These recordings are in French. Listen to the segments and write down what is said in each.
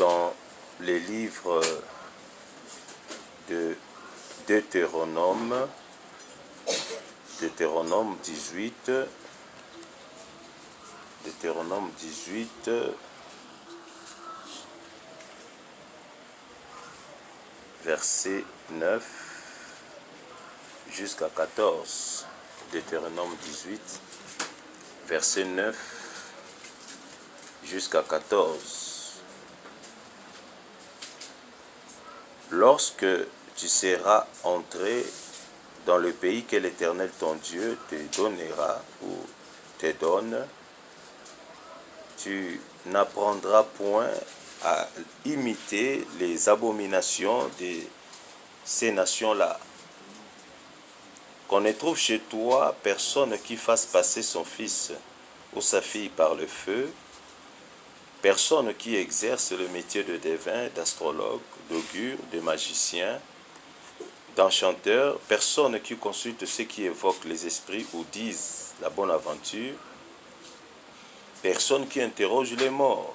dans les livres de Deutéronome 18, verset 9 jusqu'à 14. Deutéronome 18, verset 9 jusqu'à 14. Lorsque tu seras entré dans le pays que l'Éternel ton Dieu te donnera ou te donne, tu n'apprendras point à imiter les abominations de ces nations-là. Qu'on ne trouve chez toi personne qui fasse passer son fils ou sa fille par le feu, personne qui exerce le métier de devin, d'astrologue, d'augure, de magicien, d'enchanteur, personne qui consulte ceux qui évoquent les esprits ou disent la bonne aventure, personne qui interroge les morts.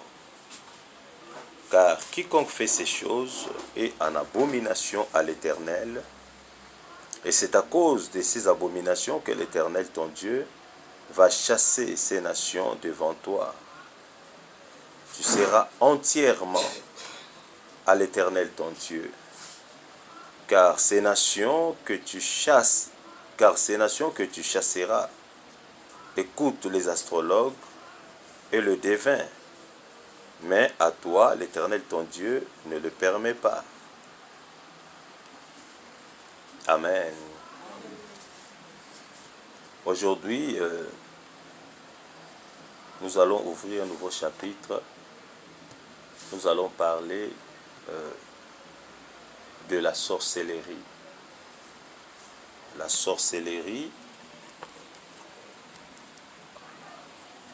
Car quiconque fait ces choses est en abomination à l'Éternel, et c'est à cause de ces abominations que l'Éternel ton Dieu va chasser ces nations devant toi. Tu seras entièrement à l'Éternel ton Dieu, car ces nations que tu chasseras écoutent les astrologues et le devin, mais à toi, l'Éternel ton Dieu ne le permet pas. Amen. Aujourd'hui, nous allons ouvrir un nouveau chapitre. Nous allons parler de la sorcellerie. La sorcellerie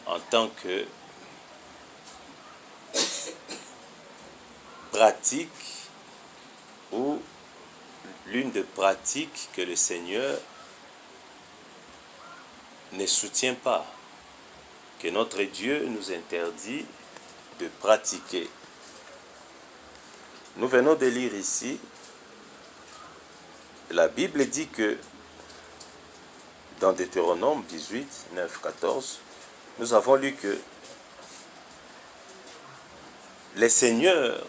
en tant que pratique ou l'une des pratiques que le Seigneur ne soutient pas, que notre Dieu nous interdit de pratiquer. Nous venons de lire ici, la Bible dit que dans Deutéronome 18, 9, 14, nous avons lu que les seigneurs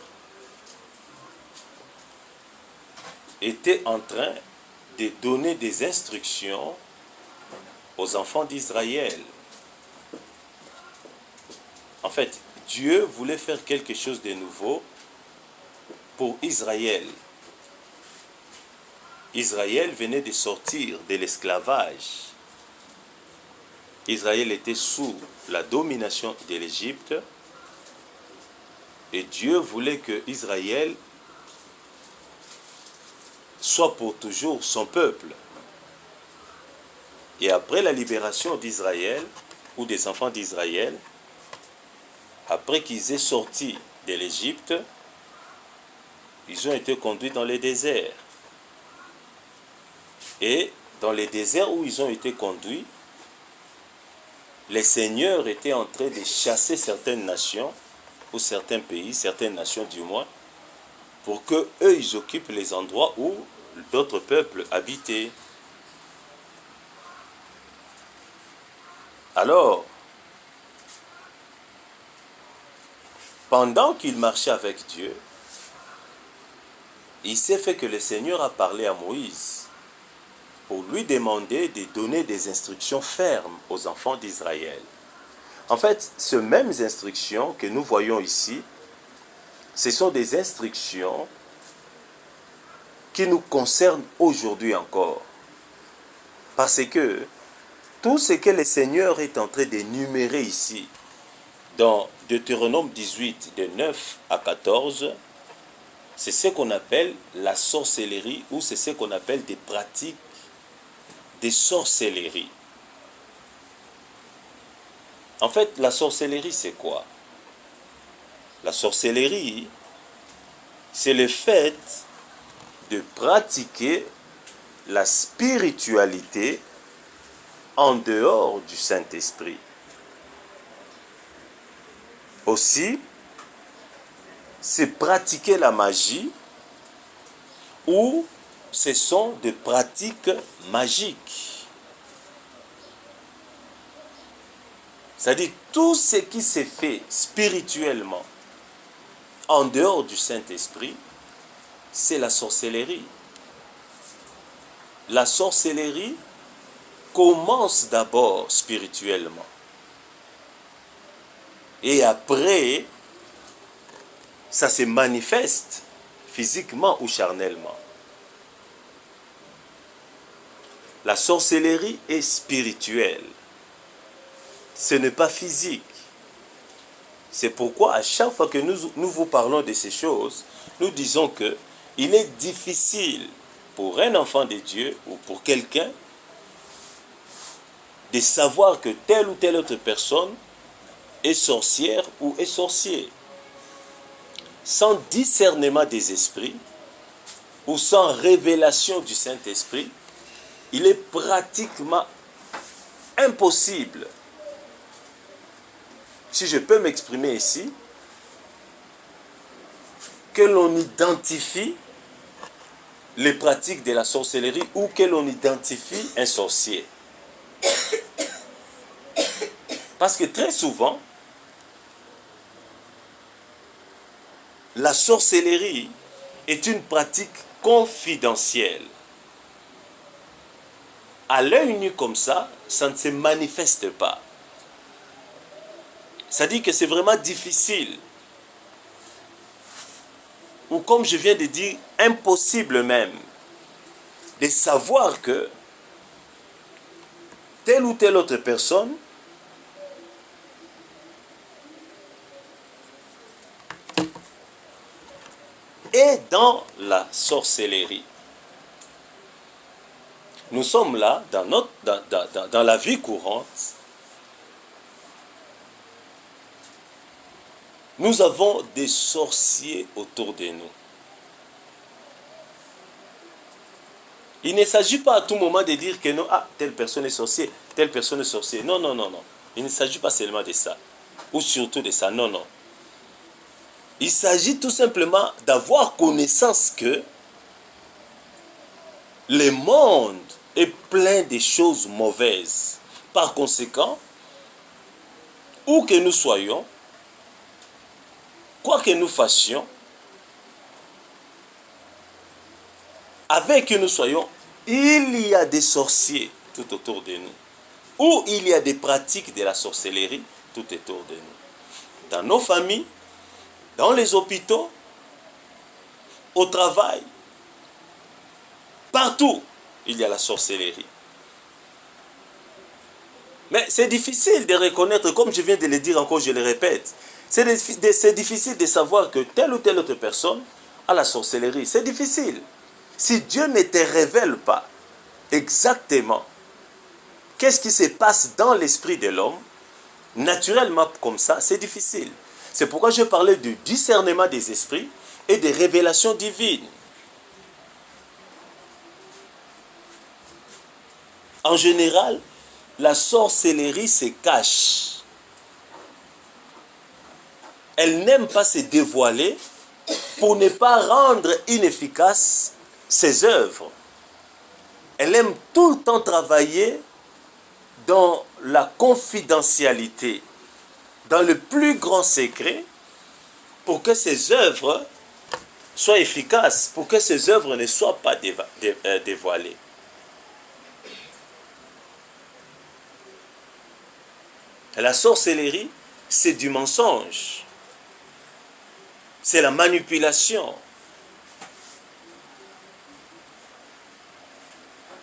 étaient en train de donner des instructions aux enfants d'Israël. En fait, Dieu voulait faire quelque chose de nouveau pour Israël. Israël venait de sortir de l'esclavage. Israël était sous la domination de l'Égypte et Dieu voulait que Israël soit pour toujours son peuple. Et après la libération d'Israël, ou des enfants d'Israël, après qu'ils aient sorti de l'Égypte, ils ont été conduits dans le désert. Et dans les déserts où ils ont été conduits, les seigneurs étaient en train de chasser certaines nations, ou certains pays, certaines nations du moins, pour qu'eux, ils occupent les endroits où d'autres peuples habitaient. Alors, pendant qu'il marchait avec Dieu, il s'est fait que le Seigneur a parlé à Moïse pour lui demander de donner des instructions fermes aux enfants d'Israël. En fait, ces mêmes instructions que nous voyons ici, ce sont des instructions qui nous concernent aujourd'hui encore. Parce que tout ce que le Seigneur est en train d'énumérer ici, dans Deutéronome 18, de 9 à 14, c'est ce qu'on appelle la sorcellerie, ou c'est ce qu'on appelle des pratiques de sorcellerie. En fait, la sorcellerie, c'est quoi? La sorcellerie, c'est le fait de pratiquer la spiritualité en dehors du Saint-Esprit. Aussi, c'est pratiquer la magie ou ce sont des pratiques magiques. C'est-à-dire tout ce qui s'est fait spirituellement en dehors du Saint-Esprit, c'est la sorcellerie. La sorcellerie commence d'abord spirituellement. Et après, ça se manifeste physiquement ou charnellement. La sorcellerie est spirituelle. Ce n'est pas physique. C'est pourquoi à chaque fois que nous vous parlons de ces choses, nous disons que il est difficile pour un enfant de Dieu ou pour quelqu'un de savoir que telle ou telle autre personne est sorcière ou est sorcier. Sans discernement des esprits ou sans révélation du Saint-Esprit, il est pratiquement impossible, si je peux m'exprimer ici, que l'on identifie les pratiques de la sorcellerie ou que l'on identifie un sorcier. Parce que très souvent, la sorcellerie est une pratique confidentielle. À l'œil nu comme ça ne se manifeste pas. Ça dit que c'est vraiment difficile, ou comme je viens de dire, impossible même, de savoir que telle ou telle autre personne est dans la sorcellerie. Nous sommes là, dans la vie courante, nous avons des sorciers autour de nous. Il ne s'agit pas à tout moment de dire que non, ah, telle personne est sorcier, telle personne est sorcier. Non, non, non, non. Il ne s'agit pas seulement de ça. Ou surtout de ça. Non, non. Il s'agit tout simplement d'avoir connaissance que le monde est plein de choses mauvaises. Par conséquent, où que nous soyons, quoi que nous fassions, avec que nous soyons, il y a des sorciers tout autour de nous. Ou il y a des pratiques de la sorcellerie tout autour de nous. Dans nos familles, dans les hôpitaux, au travail, partout, il y a la sorcellerie. Mais c'est difficile de reconnaître, comme je viens de le dire encore, je le répète, c'est difficile de savoir que telle ou telle autre personne a la sorcellerie. C'est difficile. Si Dieu ne te révèle pas exactement qu'est-ce qui se passe dans l'esprit de l'homme, naturellement comme ça, c'est difficile. C'est pourquoi je parlais du discernement des esprits et des révélations divines. En général, la sorcellerie se cache. Elle n'aime pas se dévoiler pour ne pas rendre inefficaces ses œuvres. Elle aime tout le temps travailler dans la confidentialité, dans le plus grand secret, pour que ses œuvres soient efficaces, pour que ses œuvres ne soient pas dévoilées. La sorcellerie, c'est du mensonge. C'est la manipulation.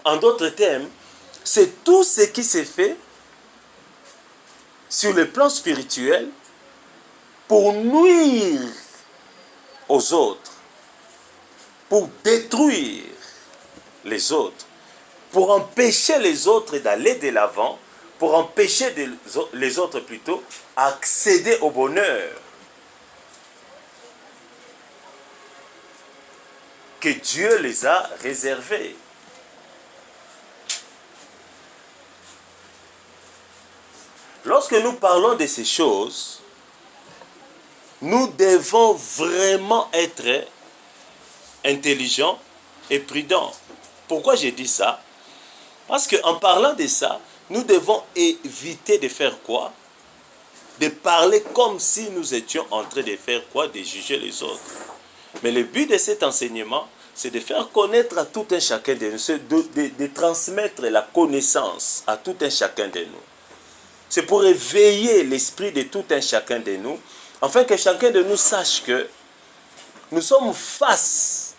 En d'autres termes, c'est tout ce qui s'est fait sur le plan spirituel pour nuire aux autres, pour détruire les autres, pour empêcher les autres d'aller de l'avant, pour empêcher les autres plutôt accéder au bonheur que Dieu les a réservés. Lorsque nous parlons de ces choses, nous devons vraiment être intelligents et prudents. Pourquoi j'ai dit ça? Parce qu'en parlant de ça, nous devons éviter de faire quoi? De parler comme si nous étions en train de faire quoi? De juger les autres. Mais le but de cet enseignement, c'est de faire connaître à tout un chacun de nous, de transmettre la connaissance à tout un chacun de nous. C'est pour éveiller l'esprit de tout un chacun de nous, afin que chacun de nous sache que nous sommes face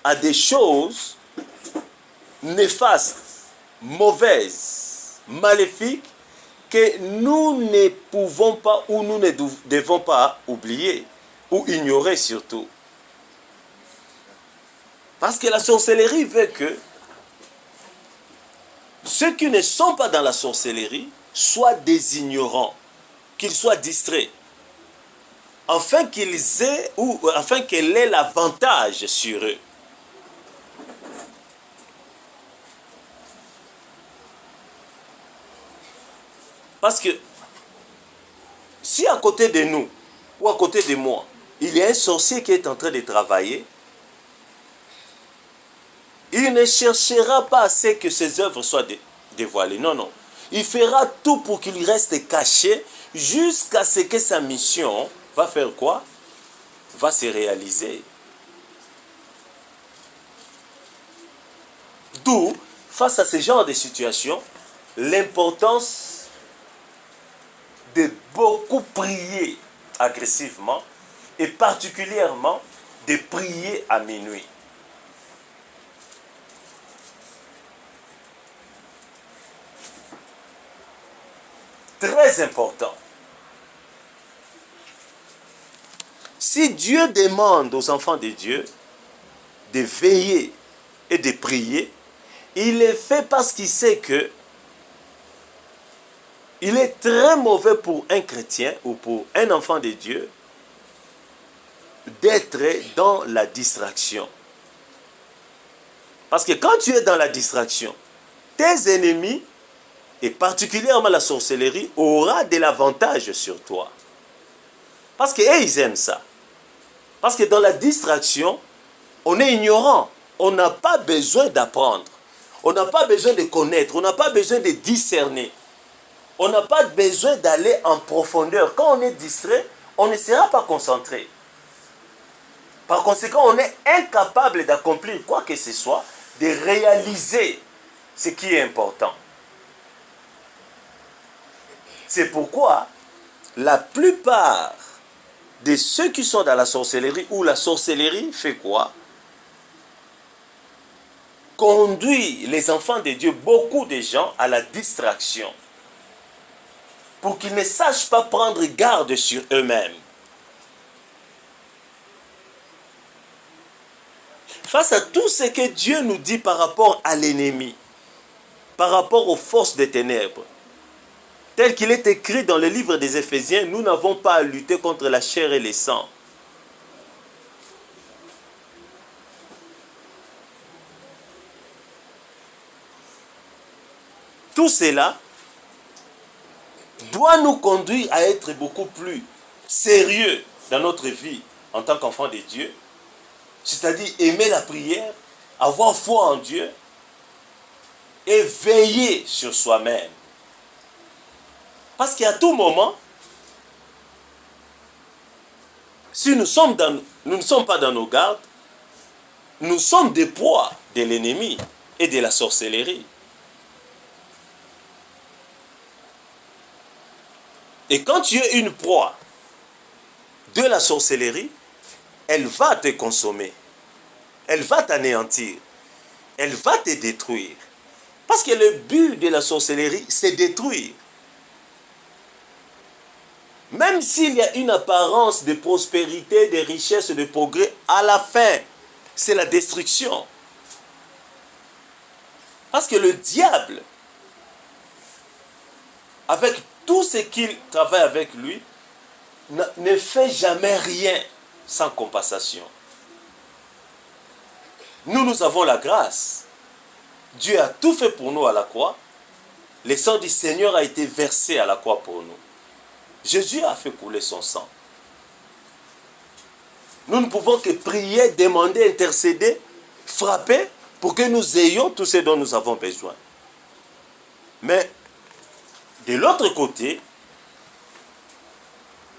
à des choses néfastes, mauvaises, maléfiques, que nous ne pouvons pas ou nous ne devons pas oublier ou ignorer surtout. Parce que la sorcellerie veut que ceux qui ne sont pas dans la sorcellerie soient des ignorants, qu'ils soient distraits, afin qu'ils aient ou afin qu'elle ait l'avantage sur eux. Parce que si à côté de nous ou à côté de moi, il y a un sorcier qui est en train de travailler, il ne cherchera pas à ce que ses œuvres soient dévoilées. Non, non. Il fera tout pour qu'il reste caché jusqu'à ce que sa mission va faire quoi? Va se réaliser. D'où, face à ce genre de situation, l'importance de beaucoup prier agressivement et particulièrement de prier à minuit. Très important. Si Dieu demande aux enfants de Dieu de veiller et de prier, il le fait parce qu'il sait que il est très mauvais pour un chrétien ou pour un enfant de Dieu d'être dans la distraction. Parce que quand tu es dans la distraction, tes ennemis, et particulièrement la sorcellerie, aura de l'avantage sur toi. Parce qu'eux, ils aiment ça. Parce que dans la distraction, on est ignorant. On n'a pas besoin d'apprendre. On n'a pas besoin de connaître. On n'a pas besoin de discerner. On n'a pas besoin d'aller en profondeur. Quand on est distrait, on ne sera pas concentré. Par conséquent, on est incapable d'accomplir quoi que ce soit, de réaliser ce qui est important. C'est pourquoi la plupart de ceux qui sont dans la sorcellerie, ou la sorcellerie fait quoi? Conduit les enfants de Dieu, beaucoup de gens, à la distraction. Pour qu'ils ne sachent pas prendre garde sur eux-mêmes. Face à tout ce que Dieu nous dit par rapport à l'ennemi, par rapport aux forces des ténèbres, tel qu'il est écrit dans le livre des Éphésiens, nous n'avons pas à lutter contre la chair et le sang. Tout cela doit nous conduire à être beaucoup plus sérieux dans notre vie en tant qu'enfant de Dieu, c'est-à-dire aimer la prière, avoir foi en Dieu et veiller sur soi-même. Parce qu'à tout moment, si nous ne sommes pas dans nos gardes, nous sommes des proies de l'ennemi et de la sorcellerie. Et quand tu es une proie de la sorcellerie, elle va te consommer. Elle va t'anéantir. Elle va te détruire. Parce que le but de la sorcellerie, c'est détruire. Même s'il y a une apparence de prospérité, de richesse, de progrès, à la fin, c'est la destruction. Parce que le diable, avec tout ce qu'il travaille avec lui, ne fait jamais rien sans compensation. Nous avons la grâce. Dieu a tout fait pour nous à la croix. Le sang du Seigneur a été versé à la croix pour nous. Jésus a fait couler son sang. Nous ne pouvons que prier, demander, intercéder, frapper pour que nous ayons tout ce dont nous avons besoin. Mais de l'autre côté,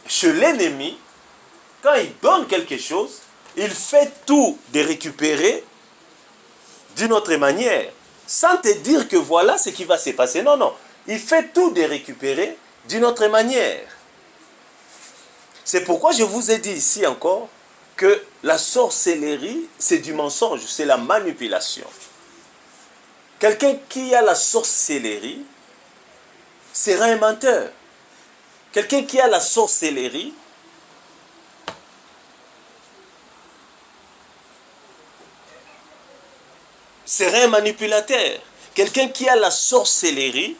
chez l'ennemi, quand il donne quelque chose, il fait tout de récupérer d'une autre manière, sans te dire que voilà ce qui va se passer. Non, non, il fait tout de récupérer d'une autre manière. C'est pourquoi je vous ai dit ici encore que la sorcellerie, c'est du mensonge, c'est la manipulation. Quelqu'un qui a la sorcellerie sera un menteur. Quelqu'un qui a la sorcellerie sera un manipulateur. Quelqu'un qui a la sorcellerie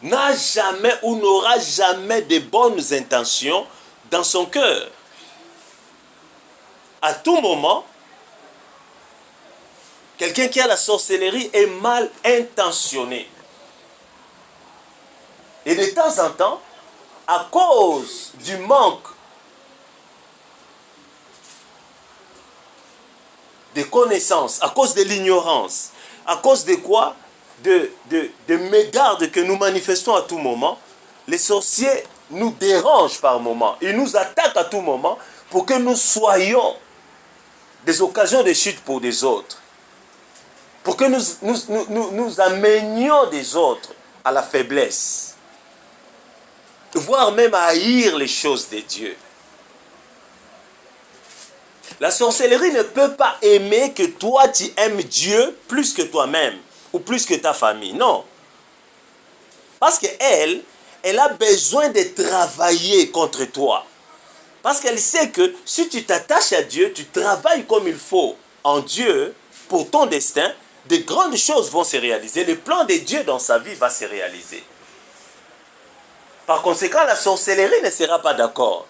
n'a jamais ou n'aura jamais de bonnes intentions dans son cœur. À tout moment, quelqu'un qui a la sorcellerie est mal intentionné. Et de temps en temps, à cause du manque de connaissances, à cause de l'ignorance, à cause de quoi? De mégarde que nous manifestons à tout moment, les sorciers nous dérangent par moment. Ils nous attaquent à tout moment pour que nous soyons des occasions de chute pour des autres. Pour que nous amenions des autres à la faiblesse. Voire même à haïr les choses de Dieu. La sorcellerie ne peut pas aimer que toi tu aimes Dieu plus que toi-même ou plus que ta famille. Non. Parce qu'elle, elle a besoin de travailler contre toi. Parce qu'elle sait que si tu t'attaches à Dieu, tu travailles comme il faut en Dieu pour ton destin, de grandes choses vont se réaliser. Le plan de Dieu dans sa vie va se réaliser. Par conséquent, la sorcellerie ne sera pas d'accord.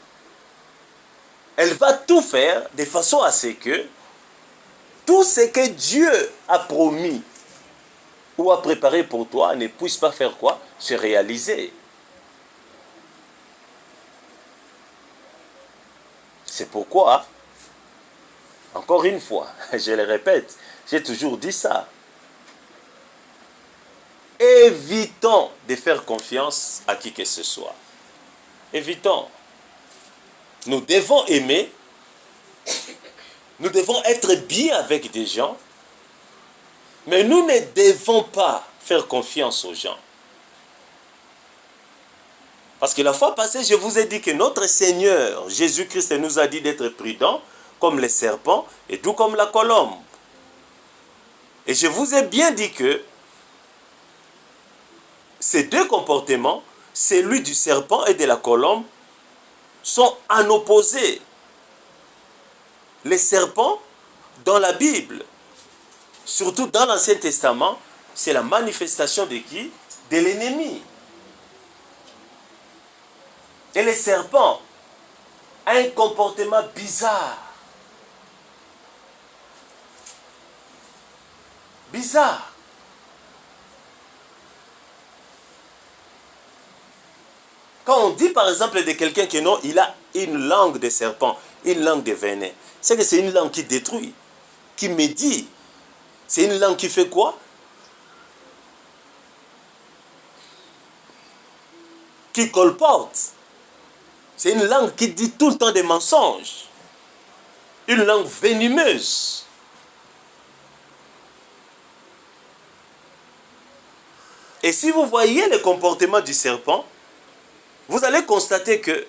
Elle va tout faire de façon à ce que tout ce que Dieu a promis ou a préparé pour toi ne puisse pas faire quoi? Se réaliser. C'est pourquoi, encore une fois, je le répète, j'ai toujours dit ça. Évitons de faire confiance à qui que ce soit. Évitons. Nous devons aimer, nous devons être bien avec des gens, mais nous ne devons pas faire confiance aux gens. Parce que la fois passée, je vous ai dit que notre Seigneur, Jésus-Christ, nous a dit d'être prudents comme les serpents et doux comme la colombe. Et je vous ai bien dit que ces deux comportements, celui du serpent et de la colombe, sont en opposé. Les serpents, dans la Bible, surtout dans l'Ancien Testament, c'est la manifestation de qui? De l'ennemi. Et les serpents ont un comportement bizarre. Bizarre. Quand on dit par exemple de quelqu'un que non, il a une langue de serpent, une langue de venin, c'est que c'est une langue qui détruit, qui médit. C'est une langue qui fait quoi? Qui colporte. C'est une langue qui dit tout le temps des mensonges. Une langue venimeuse. Et si vous voyez le comportement du serpent, vous allez constater que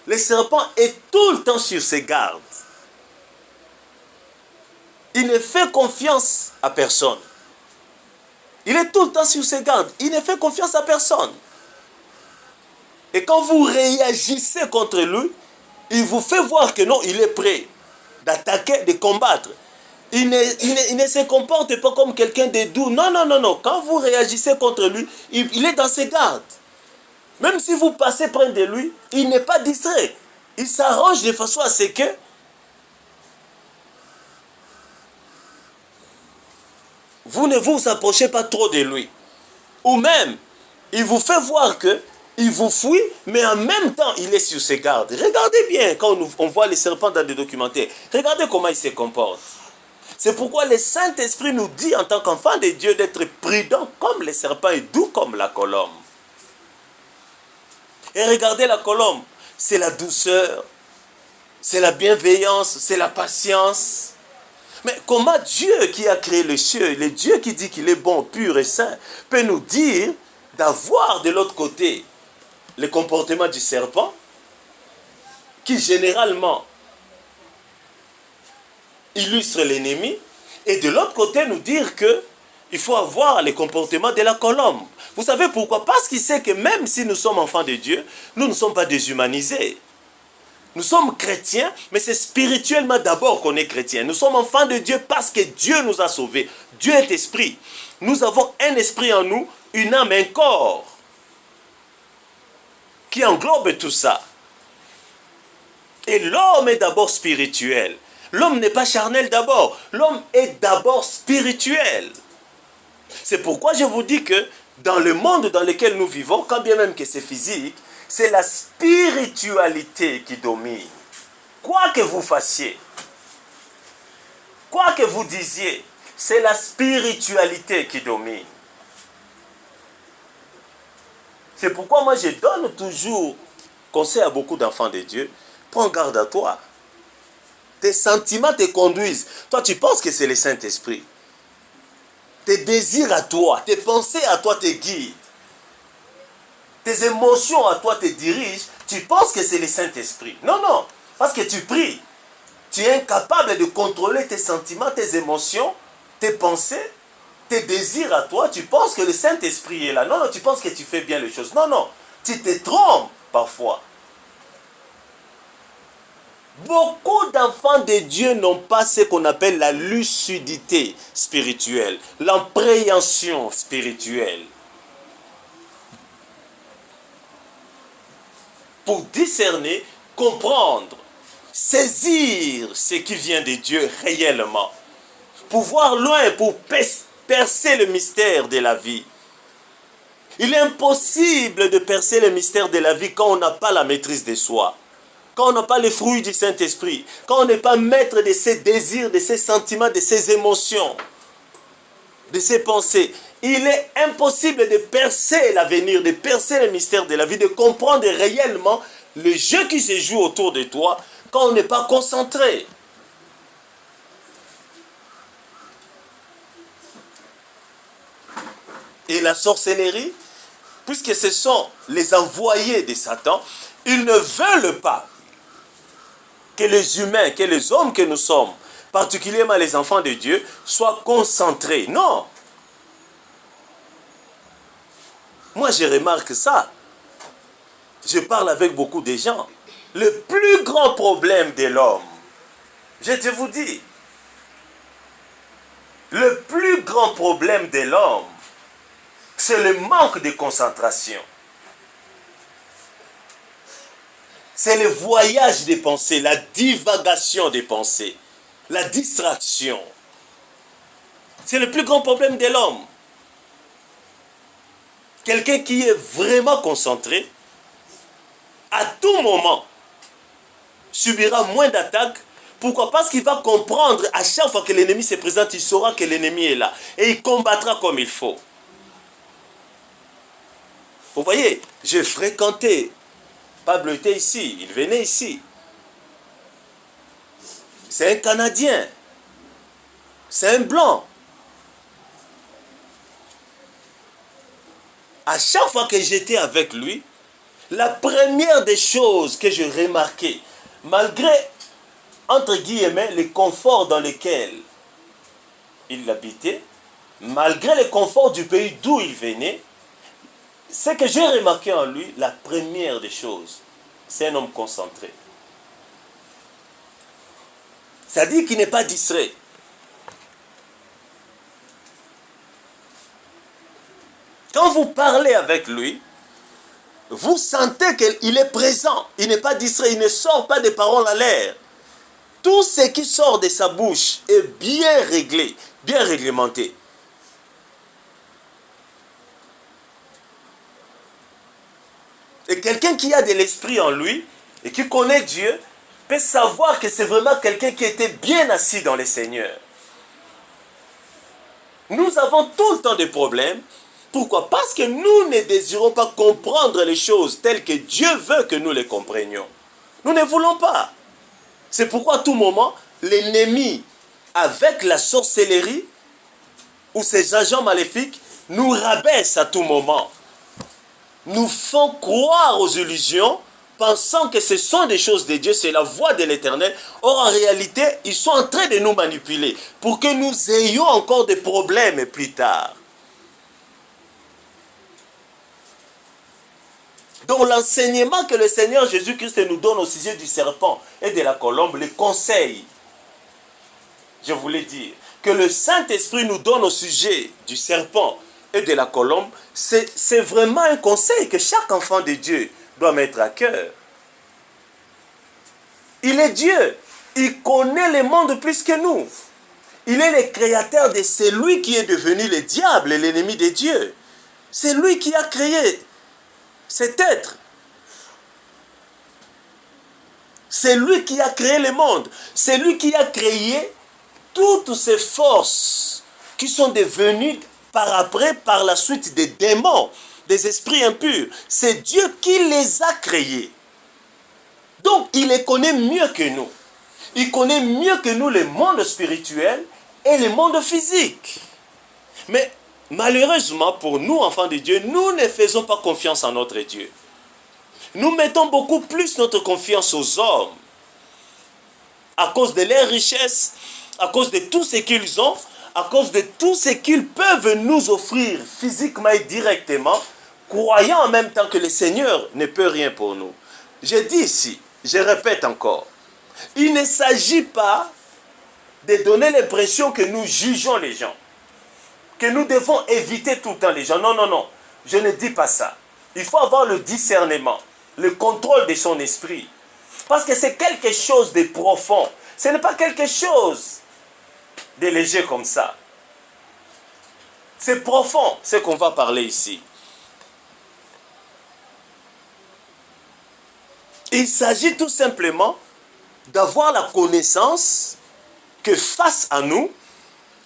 le serpent est tout le temps sur ses gardes. Il ne fait confiance à personne. Il est tout le temps sur ses gardes. Il ne fait confiance à personne. Et quand vous réagissez contre lui, il vous fait voir que non, il est prêt d'attaquer, de combattre. Il ne se comporte pas comme quelqu'un de doux. Non, non, non, non. Quand vous réagissez contre lui, il est dans ses gardes. Même si vous passez près de lui, il n'est pas distrait. Il s'arrange de façon à ce que vous ne vous approchez pas trop de lui. Ou même, il vous fait voir que Il vous fuit, mais en même temps, il est sur ses gardes. Regardez bien, quand on voit les serpents dans des documentaires, regardez comment il se comporte. C'est pourquoi le Saint-Esprit nous dit en tant qu'enfant de Dieu d'être prudent comme les serpents et doux comme la colombe. Et regardez la colombe, c'est la douceur, c'est la bienveillance, c'est la patience. Mais comment Dieu qui a créé le ciel, le Dieu qui dit qu'il est bon, pur et saint, peut nous dire d'avoir de l'autre côté le comportement du serpent, qui généralement illustre l'ennemi, et de l'autre côté nous dire que il faut avoir le comportement de la colombe. Vous savez pourquoi? Parce qu'il sait que même si nous sommes enfants de Dieu, nous ne sommes pas déshumanisés. Nous sommes chrétiens, mais c'est spirituellement d'abord qu'on est chrétien. Nous sommes enfants de Dieu parce que Dieu nous a sauvés. Dieu est esprit. Nous avons un esprit en nous, une âme, un corps qui englobe tout ça. Et l'homme est d'abord spirituel. L'homme n'est pas charnel d'abord. L'homme est d'abord spirituel. C'est pourquoi je vous dis que dans le monde dans lequel nous vivons, quand bien même que c'est physique, c'est la spiritualité qui domine. Quoi que vous fassiez, quoi que vous disiez, c'est la spiritualité qui domine. C'est pourquoi moi je donne toujours conseil à beaucoup d'enfants de Dieu. Prends garde à toi. Tes sentiments te conduisent. Toi, tu penses que c'est le Saint-Esprit. Tes désirs à toi, tes pensées à toi te guident. Tes émotions à toi te dirigent. Tu penses que c'est le Saint-Esprit. Non, non. Parce que tu pries. Tu es incapable de contrôler tes sentiments, tes émotions, tes pensées, tes désirs à toi. Tu penses que le Saint-Esprit est là. Non, non, tu penses que tu fais bien les choses. Non, non. Tu te trompes parfois. Beaucoup d'enfants de Dieu n'ont pas ce qu'on appelle la lucidité spirituelle, l'appréhension spirituelle. Pour discerner, comprendre, saisir ce qui vient de Dieu réellement. Pour voir loin, pour percer le mystère de la vie. Il est impossible de percer le mystère de la vie quand on n'a pas la maîtrise de soi. Quand on n'a pas les fruits du Saint-Esprit, quand on n'est pas maître de ses désirs, de ses sentiments, de ses émotions, de ses pensées, il est impossible de percer l'avenir, de percer le mystère de la vie, de comprendre réellement le jeu qui se joue autour de toi quand on n'est pas concentré. Et la sorcellerie, puisque ce sont les envoyés de Satan, ils ne veulent pas que les humains, que les hommes que nous sommes, particulièrement les enfants de Dieu, soient concentrés. Non. Moi, je remarque ça. Je parle avec beaucoup de gens. Le plus grand problème de l'homme, je te vous dis, le plus grand problème de l'homme, c'est le manque de concentration. C'est le voyage des pensées, la divagation des pensées, la distraction. C'est le plus grand problème de l'homme. Quelqu'un qui est vraiment concentré, à tout moment, subira moins d'attaques. Pourquoi? Parce qu'il va comprendre à chaque fois que l'ennemi se présente, il saura que l'ennemi est là. Et il combattra comme il faut. Vous voyez, j'ai fréquenté. Pablo était ici, il venait ici. C'est un Canadien. C'est un blanc. À chaque fois que j'étais avec lui, la première des choses que je remarquais, malgré, entre guillemets, le confort dans lequel il habitait, malgré le confort du pays d'où il venait, ce que j'ai remarqué en lui, la première des choses, c'est un homme concentré. Ça dit qu'il n'est pas distrait. Quand vous parlez avec lui, vous sentez qu'il est présent. Il n'est pas distrait, il ne sort pas des paroles à l'air. Tout ce qui sort de sa bouche est bien réglé, bien réglementé. Et quelqu'un qui a de l'esprit en lui et qui connaît Dieu peut savoir que c'est vraiment quelqu'un qui était bien assis dans le Seigneur. Nous avons tout le temps des problèmes. Pourquoi? Parce que nous ne désirons pas comprendre les choses telles que Dieu veut que nous les comprenions. Nous ne voulons pas. C'est pourquoi à tout moment, l'ennemi, avec la sorcellerie ou ses agents maléfiques, nous rabaisse à tout moment. Nous font croire aux illusions, pensant que ce sont des choses de Dieu, c'est la voix de l'Éternel. Or, en réalité, ils sont en train de nous manipuler pour que nous ayons encore des problèmes plus tard. Donc, l'enseignement que le Seigneur Jésus-Christ nous donne au sujet du serpent et de la colombe, les conseils, je voulais dire, que le Saint-Esprit nous donne au sujet du serpent et de la colombe, c'est vraiment un conseil que chaque enfant de Dieu doit mettre à cœur. Il est Dieu. Il connaît le monde plus que nous. Il est le créateur de celui qui est devenu le diable et l'ennemi de Dieu. C'est lui qui a créé cet être. C'est lui qui a créé le monde. C'est lui qui a créé toutes ces forces qui sont devenues par la suite des démons, des esprits impurs. C'est Dieu qui les a créés. Donc, il les connaît mieux que nous. Il connaît mieux que nous le monde spirituel et le monde physique. Mais malheureusement, pour nous, enfants de Dieu, nous ne faisons pas confiance en notre Dieu. Nous mettons beaucoup plus notre confiance aux hommes. À cause de leurs richesses, à cause de tout ce qu'ils ont, à cause de tout ce qu'ils peuvent nous offrir physiquement et directement, croyant en même temps que le Seigneur ne peut rien pour nous. Je dis ici, je répète encore, il ne s'agit pas de donner l'impression que nous jugeons les gens, que nous devons éviter tout le temps les gens. Non, non, non, je ne dis pas ça. Il faut avoir le discernement, le contrôle de son esprit. Parce que c'est quelque chose de profond. Ce n'est pas quelque chose de léger comme ça. C'est profond, ce qu'on va parler ici. Il s'agit tout simplement d'avoir la connaissance que face à nous,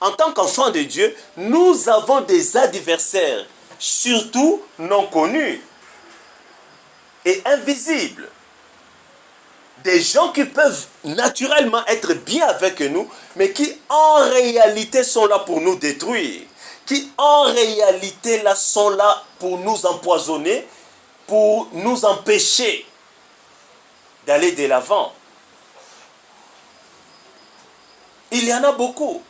en tant qu'enfants de Dieu, nous avons des adversaires, surtout non connus et invisibles. Des gens qui peuvent naturellement être bien avec nous, mais qui en réalité sont là pour nous détruire, qui en réalité là sont là pour nous empoisonner, pour nous empêcher d'aller de l'avant. Il y en a beaucoup.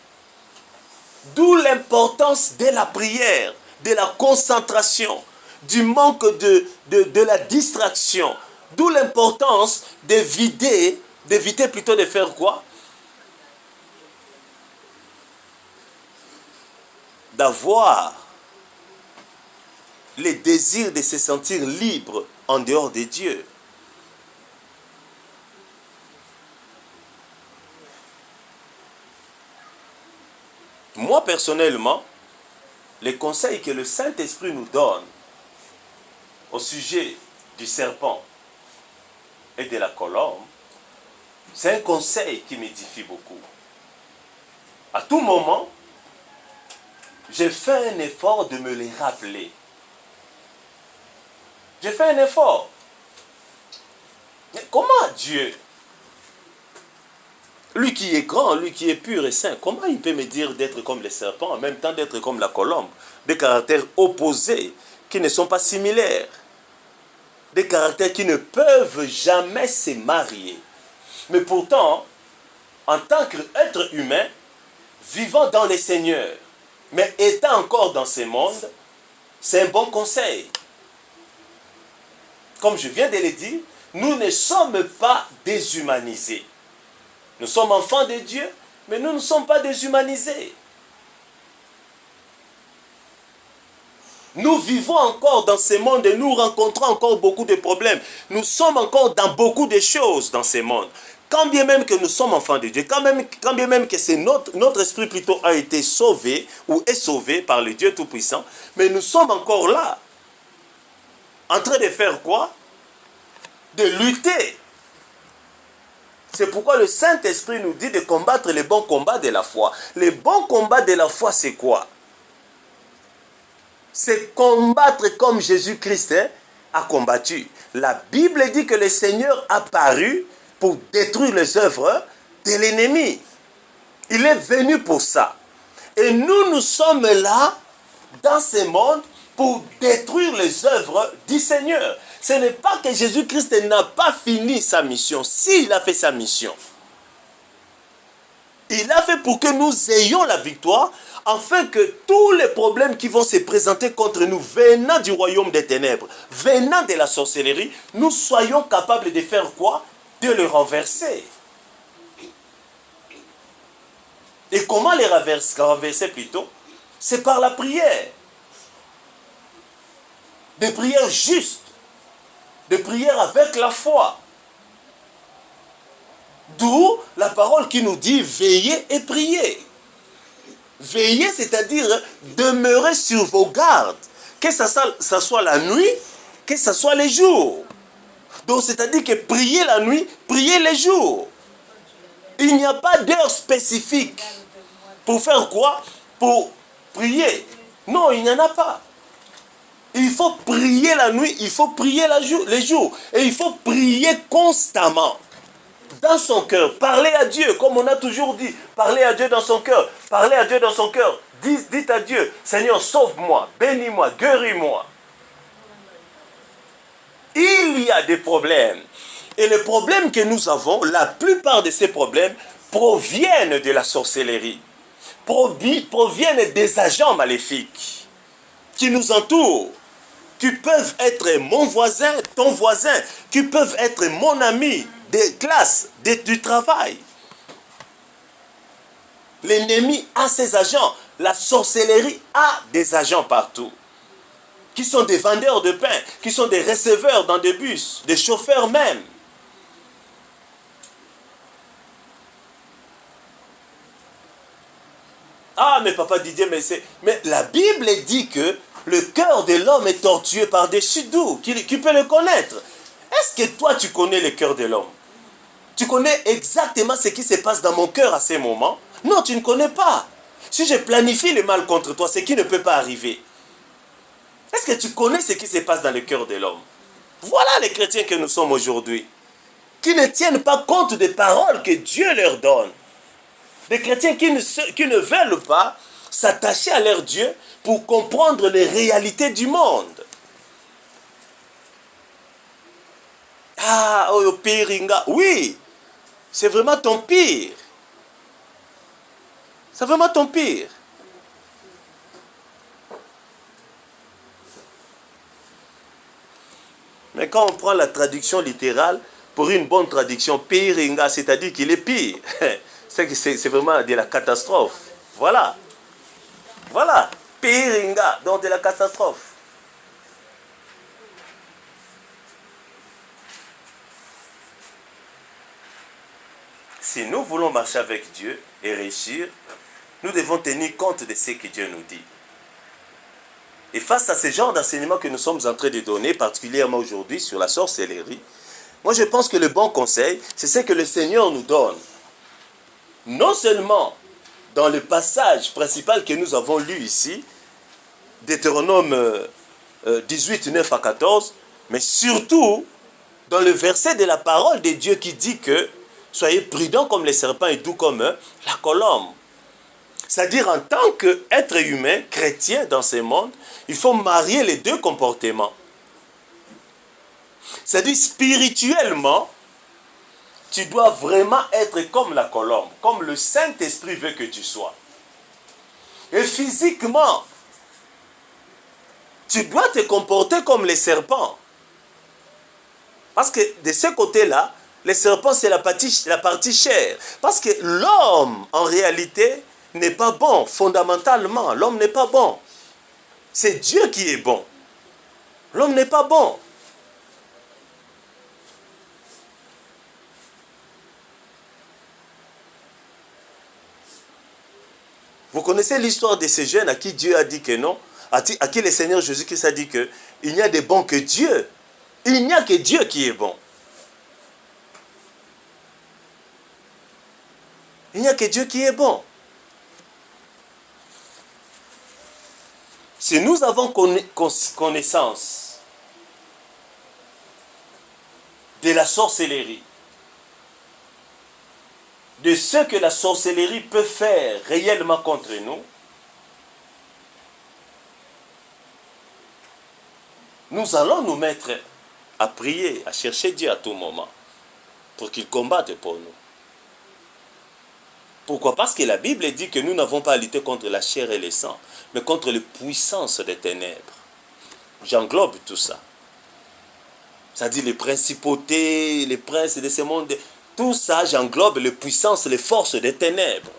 D'où l'importance de la prière, de la concentration, du manque de la distraction. D'où l'importance d'éviter plutôt de faire quoi? D'avoir le désir de se sentir libre en dehors de Dieu. Moi, personnellement, les conseils que le Saint-Esprit nous donne au sujet du serpent et de la colombe, c'est un conseil qui m'édifie beaucoup. À tout moment, j'ai fait un effort de me les rappeler. J'ai fait un effort. Mais comment Dieu, lui qui est grand, lui qui est pur et saint, comment il peut me dire d'être comme les serpents, en même temps d'être comme la colombe? Des caractères opposés, qui ne sont pas similaires. Des caractères qui ne peuvent jamais se marier. Mais pourtant, en tant qu'être humain, vivant dans le Seigneur, mais étant encore dans ce monde, c'est un bon conseil. Comme je viens de le dire, nous ne sommes pas déshumanisés. Nous sommes enfants de Dieu, mais nous ne sommes pas déshumanisés. Nous vivons encore dans ce monde et nous rencontrons encore beaucoup de problèmes. Nous sommes encore dans beaucoup de choses dans ce monde. Quand bien même que nous sommes enfants de Dieu, quand bien même que c'est notre esprit plutôt a été sauvé ou est sauvé par le Dieu Tout-Puissant, mais nous sommes encore là, en train de faire quoi? de lutter. C'est pourquoi le Saint-Esprit nous dit de combattre les bons combats de la foi. Les bons combats de la foi, c'est quoi? C'est combattre comme Jésus-Christ a combattu. La Bible dit que le Seigneur a paru pour détruire les œuvres de l'ennemi. Il est venu pour ça. Et nous sommes là, dans ce monde, pour détruire les œuvres du Seigneur. Ce n'est pas que Jésus-Christ n'a pas fini sa mission. Si, il a fait sa mission. Il a fait pour que nous ayons la victoire, afin que tous les problèmes qui vont se présenter contre nous, venant du royaume des ténèbres, venant de la sorcellerie, nous soyons capables de faire quoi? De les renverser. Et comment les renverser plutôt? C'est par la prière. Des prières justes. Des prières avec la foi. D'où la parole qui nous dit veillez et priez. Veillez, c'est-à-dire demeurer sur vos gardes. Que ça soit la nuit, que ce soit les jours. Donc c'est-à-dire que priez la nuit, priez les jours. Il n'y a pas d'heure spécifique. Pour faire quoi? Pour prier. Non, il n'y en a pas. Il faut prier la nuit, il faut prier les jours. Et il faut prier constamment. Dans son cœur. Parler à Dieu, comme on a toujours dit. Parler à Dieu dans son cœur. Parler à Dieu dans son cœur. Dites à Dieu, Seigneur, sauve-moi, bénis-moi, guéris-moi. Il y a des problèmes. Et les problèmes que nous avons, la plupart de ces problèmes proviennent de la sorcellerie. Proviennent des agents maléfiques qui nous entourent, qui peuvent être mon voisin, ton voisin, qui peuvent être mon ami de classe, du travail. L'ennemi a ses agents, la sorcellerie a des agents partout, qui sont des vendeurs de pain, qui sont des receveurs dans des bus, des chauffeurs même. Ah, mais papa Didier, mais la Bible dit que le cœur de l'homme est tortueux par-dessus tout. Qui peut le connaître? Est-ce que toi, tu connais le cœur de l'homme? Tu connais exactement ce qui se passe dans mon cœur à ces moments? Non, tu ne connais pas. Si je planifie le mal contre toi, ce qui ne peut pas arriver. Est-ce que tu connais ce qui se passe dans le cœur de l'homme? Voilà les chrétiens que nous sommes aujourd'hui, qui ne tiennent pas compte des paroles que Dieu leur donne. Des chrétiens qui ne veulent pas s'attacher à leur Dieu pour comprendre les réalités du monde. Ah, oh, Piringa, oui, c'est vraiment ton pire. C'est vraiment ton pire. Mais quand on prend la traduction littérale, pour une bonne traduction, Piringa, c'est-à-dire qu'il est pire. C'est vraiment de la catastrophe. Voilà. Voilà. Piringa, donc de la catastrophe. Si nous voulons marcher avec Dieu et réussir, nous devons tenir compte de ce que Dieu nous dit. Et face à ce genre d'enseignement que nous sommes en train de donner, particulièrement aujourd'hui sur la sorcellerie, moi je pense que le bon conseil, c'est ce que le Seigneur nous donne. Non seulement dans le passage principal que nous avons lu ici, Deutéronome 18, 9 à 14, mais surtout dans le verset de la parole de Dieu qui dit que soyez prudents comme les serpents et doux comme la colombe. C'est-à-dire en tant qu'être humain, chrétien dans ce monde, il faut marier les deux comportements. C'est-à-dire spirituellement, tu dois vraiment être comme la colombe, comme le Saint-Esprit veut que tu sois. Et physiquement, tu dois te comporter comme les serpents. Parce que de ce côté-là, les serpents, c'est la partie chair. Parce que l'homme, en réalité, n'est pas bon. Fondamentalement, l'homme n'est pas bon. C'est Dieu qui est bon. L'homme n'est pas bon. Vous connaissez l'histoire de ces jeunes à qui Dieu a dit que non, à qui le Seigneur Jésus-Christ a dit que il n'y a de bon que Dieu. Il n'y a que Dieu qui est bon. Il n'y a que Dieu qui est bon. Si nous avons connaissance de la sorcellerie, de ce que la sorcellerie peut faire réellement contre nous, nous allons nous mettre à prier, à chercher Dieu à tout moment pour qu'il combatte pour nous. Pourquoi? Parce que la Bible dit que nous n'avons pas à lutter contre la chair et le sang, mais contre les puissances des ténèbres. J'englobe tout ça. C'est-à-dire les principautés, les princes de ce monde, tout ça, j'englobe les puissances, les forces des ténèbres.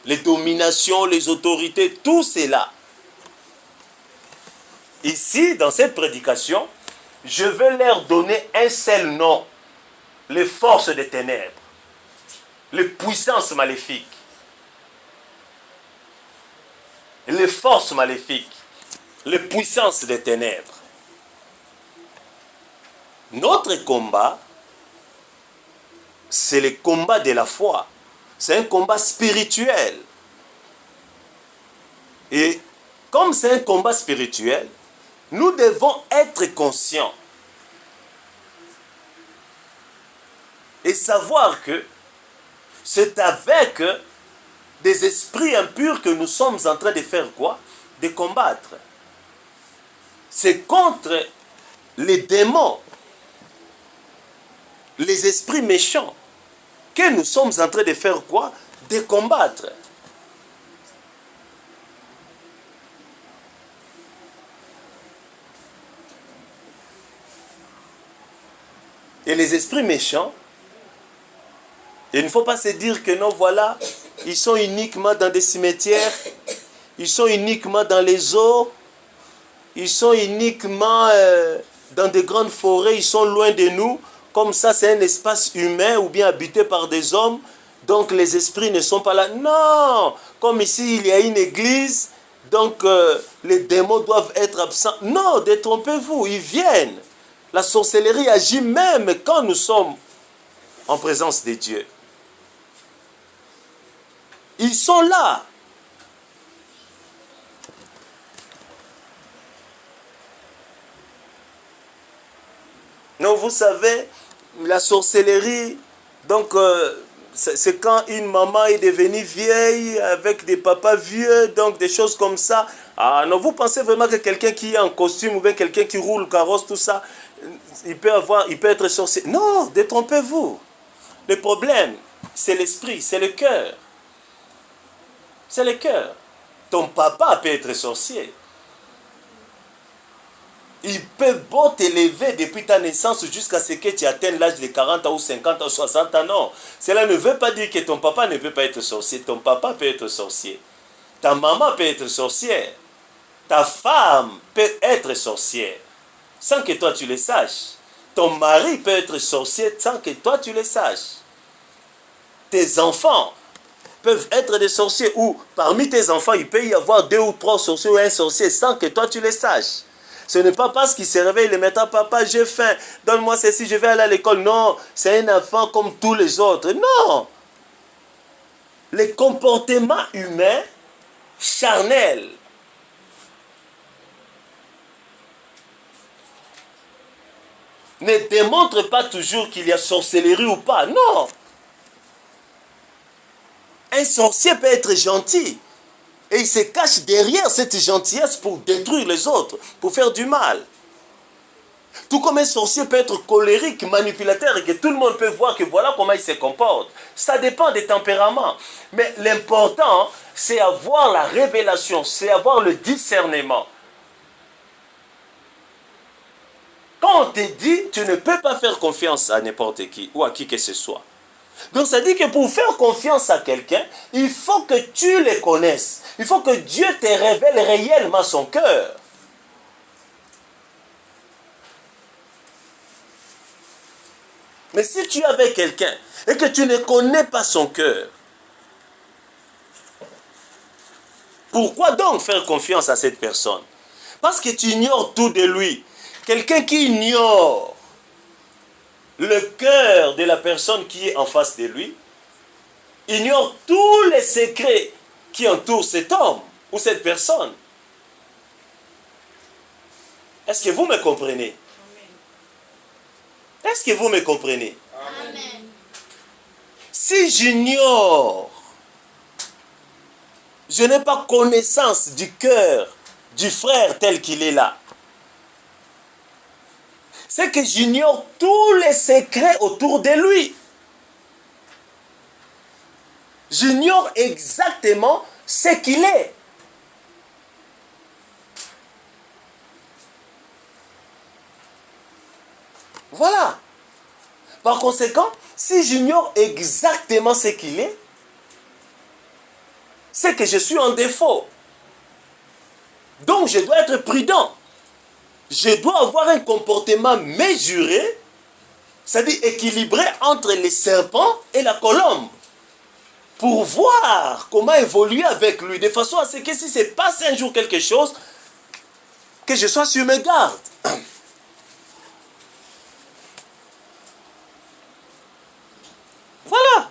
Les dominations, les autorités, tout cela. Ici, dans cette prédication, je vais leur donner un seul nom. Les forces des ténèbres. Les puissances maléfiques. Les forces maléfiques. Les puissances des ténèbres. Notre combat, c'est le combat de la foi. C'est un combat spirituel. Et comme c'est un combat spirituel, nous devons être conscients et savoir que c'est avec des esprits impurs que nous sommes en train de faire quoi? De combattre. C'est contre les démons, les esprits méchants, que nous sommes en train de faire quoi? De combattre. Et les esprits méchants, il ne faut pas se dire que non, voilà, ils sont uniquement dans des cimetières, ils sont uniquement dans les eaux, ils sont uniquement dans des grandes forêts, ils sont loin de nous. Comme ça, c'est un espace humain ou bien habité par des hommes, donc les esprits ne sont pas là. Non, comme ici, il y a une église, donc les démons doivent être absents. Non, détrompez-vous, ils viennent. La sorcellerie agit même quand nous sommes en présence de Dieu. Ils sont là. Donc vous savez, la sorcellerie, donc c'est quand une maman est devenue vieille avec des papas vieux, donc des choses comme ça. Ah non, vous pensez vraiment que quelqu'un qui est en costume ou bien quelqu'un qui roule carrosse, tout ça, il peut être sorcier? Non, détrompez-vous. Le problème, c'est l'esprit, c'est le cœur. C'est le cœur. Ton papa peut être sorcier. Il peut beau t'élever depuis ta naissance jusqu'à ce que tu atteignes l'âge de 40 ans ou 50 ans, 60 ans. Non. Cela ne veut pas dire que ton papa ne peut pas être sorcier. Ton papa peut être sorcier. Ta maman peut être sorcière. Ta femme peut être sorcière. Sans que toi tu le saches. Ton mari peut être sorcier sans que toi tu le saches. Tes enfants peuvent être des sorciers. Ou parmi tes enfants, il peut y avoir 2 ou 3 sorciers ou un sorcier sans que toi tu le saches. Ce n'est pas parce qu'il se réveille le matin, papa, j'ai faim, donne-moi ceci, je vais aller à l'école. Non, c'est un enfant comme tous les autres. Non. Les comportements humains, charnels, ne démontrent pas toujours qu'il y a sorcellerie ou pas. Non. Un sorcier peut être gentil. Et il se cache derrière cette gentillesse pour détruire les autres, pour faire du mal. Tout comme un sorcier peut être colérique, manipulateur, et que tout le monde peut voir que voilà comment il se comporte. Ça dépend des tempéraments. Mais l'important, c'est avoir la révélation, c'est avoir le discernement. Quand on te dit, tu ne peux pas faire confiance à n'importe qui, ou à qui que ce soit. Donc ça dit que pour faire confiance à quelqu'un, il faut que tu le connaisses. Il faut que Dieu te révèle réellement son cœur. Mais si tu es avec quelqu'un et que tu ne connais pas son cœur, pourquoi donc faire confiance à cette personne? Parce que tu ignores tout de lui. Quelqu'un qui ignore le cœur de la personne qui est en face de lui, ignore tous les secrets qui entourent cet homme ou cette personne. Est-ce que vous me comprenez? Est-ce que vous me comprenez? Amen. Si j'ignore, je n'ai pas connaissance du cœur du frère tel qu'il est là, c'est que j'ignore tous les secrets autour de lui. J'ignore exactement ce qu'il est. Voilà. Par conséquent, si j'ignore exactement ce qu'il est, c'est que je suis en défaut. Donc je dois être prudent. Je dois avoir un comportement mesuré, c'est-à-dire équilibré entre les serpents et la colombe, pour voir comment évoluer avec lui, de façon à ce que si se passe un jour quelque chose, que je sois sur mes gardes. Voilà.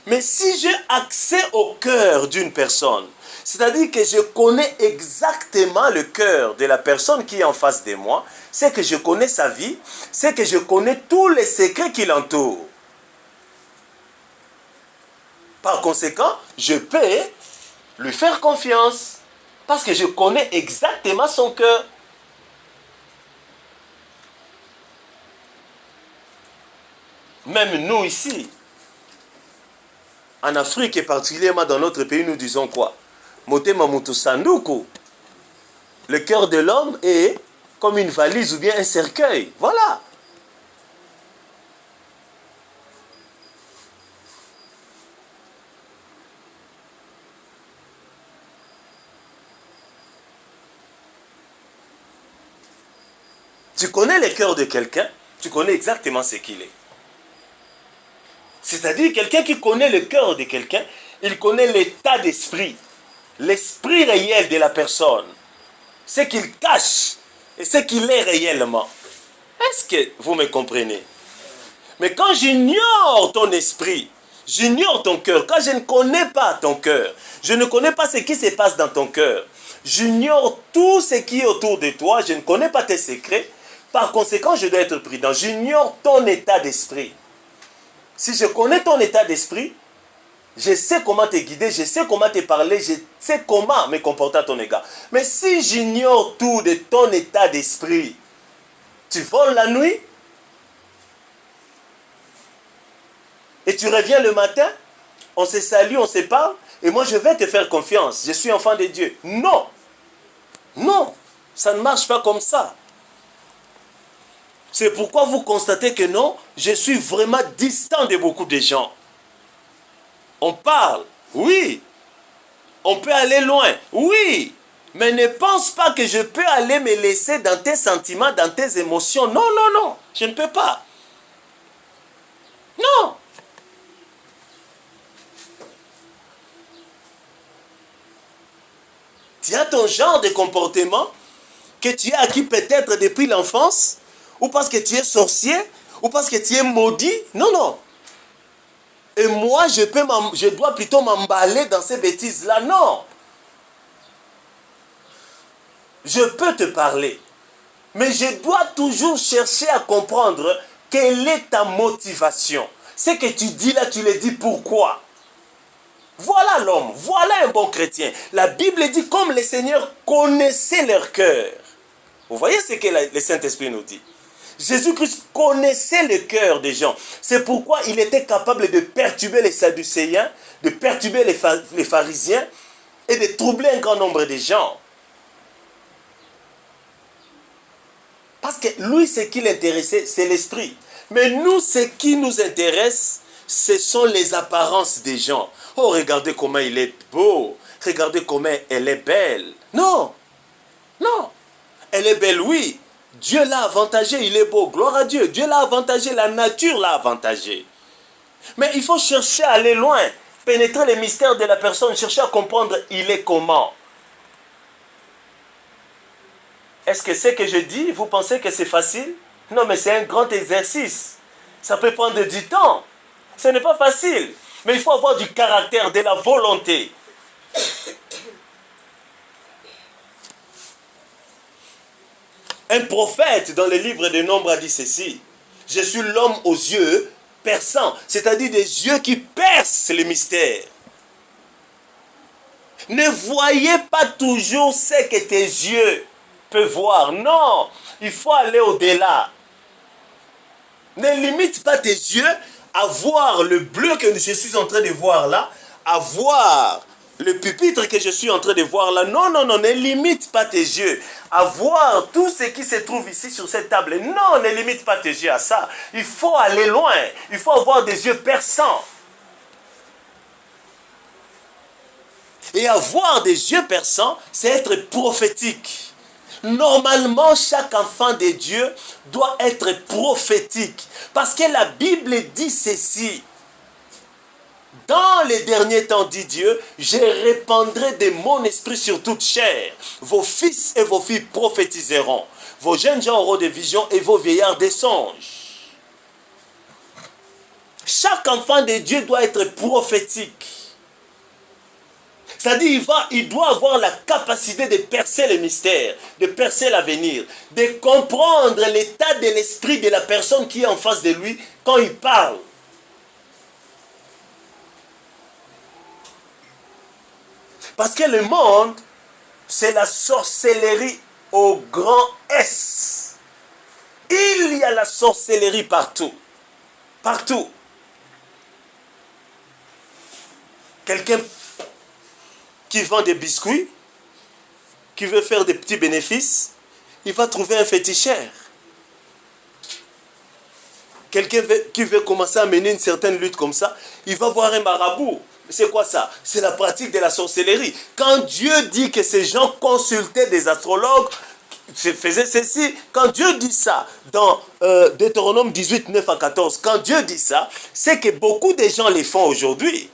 Mais si j'ai accès au cœur d'une personne, c'est-à-dire que je connais exactement le cœur de la personne qui est en face de moi, c'est que je connais sa vie, c'est que je connais tous les secrets qui l'entourent. Par conséquent, je peux lui faire confiance parce que je connais exactement son cœur. Même nous ici, en Afrique et particulièrement dans notre pays, nous disons quoi? Motema mutu sanduku. Le cœur de l'homme est comme une valise ou bien un cercueil. Voilà. Tu connais le cœur de quelqu'un, tu connais exactement ce qu'il est. C'est-à-dire quelqu'un qui connaît le cœur de quelqu'un, il connaît l'état d'esprit, l'esprit réel de la personne, ce qu'il cache et ce qu'il est réellement. Est-ce que vous me comprenez? Mais quand j'ignore ton esprit, j'ignore ton cœur, quand je ne connais pas ton cœur, je ne connais pas ce qui se passe dans ton cœur, j'ignore tout ce qui est autour de toi, je ne connais pas tes secrets, par conséquent, je dois être prudent. J'ignore ton état d'esprit. Si je connais ton état d'esprit, je sais comment te guider, je sais comment te parler, je sais comment me comporter à ton égard. Mais si j'ignore tout de ton état d'esprit, tu voles la nuit et tu reviens le matin, on se salue, on se parle, et moi je vais te faire confiance, je suis enfant de Dieu. Non, non, ça ne marche pas comme ça. C'est pourquoi vous constatez que non, je suis vraiment distant de beaucoup de gens. On parle, oui. On peut aller loin, oui. Mais ne pense pas que je peux aller me laisser dans tes sentiments, dans tes émotions. Non, non, non, je ne peux pas. Non. Tu as ton genre de comportement que tu as acquis peut-être depuis l'enfance, ou parce que tu es sorcier, ou parce que tu es maudit. Non, non. Et moi, je dois plutôt m'emballer dans ces bêtises-là. Non. Je peux te parler. Mais je dois toujours chercher à comprendre quelle est ta motivation. Ce que tu dis là, tu le dis pourquoi. Voilà l'homme, voilà un bon chrétien. La Bible dit comme le Seigneur connaissait leur cœur. Vous voyez ce que le Saint-Esprit nous dit? Jésus-Christ connaissait le cœur des gens. C'est pourquoi il était capable de perturber les Sadducéens, de perturber les pharisiens et de troubler un grand nombre de gens. Parce que lui, ce qui l'intéressait, c'est l'esprit. Mais nous, ce qui nous intéresse, ce sont les apparences des gens. Oh, regardez comment il est beau. Regardez comment elle est belle. Non. Non. Elle est belle, oui. Dieu l'a avantagé, il est beau. Gloire à Dieu. Dieu l'a avantagé, la nature l'a avantagé. Mais il faut chercher à aller loin. Pénétrer les mystères de la personne. Chercher à comprendre il est comment. Est-ce que ce que je dis, vous pensez que c'est facile? Non, mais c'est un grand exercice. Ça peut prendre du temps. Ce n'est pas facile. Mais il faut avoir du caractère, de la volonté. Un prophète dans le livre des Nombres a dit ceci. Je suis l'homme aux yeux perçants, c'est-à-dire des yeux qui percent les mystères. Ne voyez pas toujours ce que tes yeux peuvent voir. Non, il faut aller au-delà. Ne limite pas tes yeux à voir le bleu que je suis en train de voir là, à voir le pupitre que je suis en train de voir là. Non, non, non, ne limite pas tes yeux à voir tout ce qui se trouve ici sur cette table. Non, ne limite pas tes yeux à ça. Il faut aller loin. Il faut avoir des yeux perçants. Et avoir des yeux perçants, c'est être prophétique. Normalement, chaque enfant de Dieu doit être prophétique. Parce que la Bible dit ceci. Dans les derniers temps, dit Dieu, je répandrai de mon esprit sur toute chair. Vos fils et vos filles prophétiseront. Vos jeunes gens auront des visions et vos vieillards des songes. Chaque enfant de Dieu doit être prophétique. C'est-à-dire, il doit avoir la capacité de percer les mystères, de percer l'avenir, de comprendre l'état de l'esprit de la personne qui est en face de lui quand il parle. Parce que le monde, c'est la sorcellerie au grand S. Il y a la sorcellerie partout. Partout. Quelqu'un qui vend des biscuits, qui veut faire des petits bénéfices, il va trouver un féticheur. Quelqu'un qui veut commencer à mener une certaine lutte comme ça, il va voir un marabout. C'est quoi ça? C'est la pratique de la sorcellerie. Quand Dieu dit que ces gens consultaient des astrologues, faisaient ceci, quand Dieu dit ça, dans Deutéronome 18, 9 à 14, quand Dieu dit ça, c'est que beaucoup de gens les font aujourd'hui.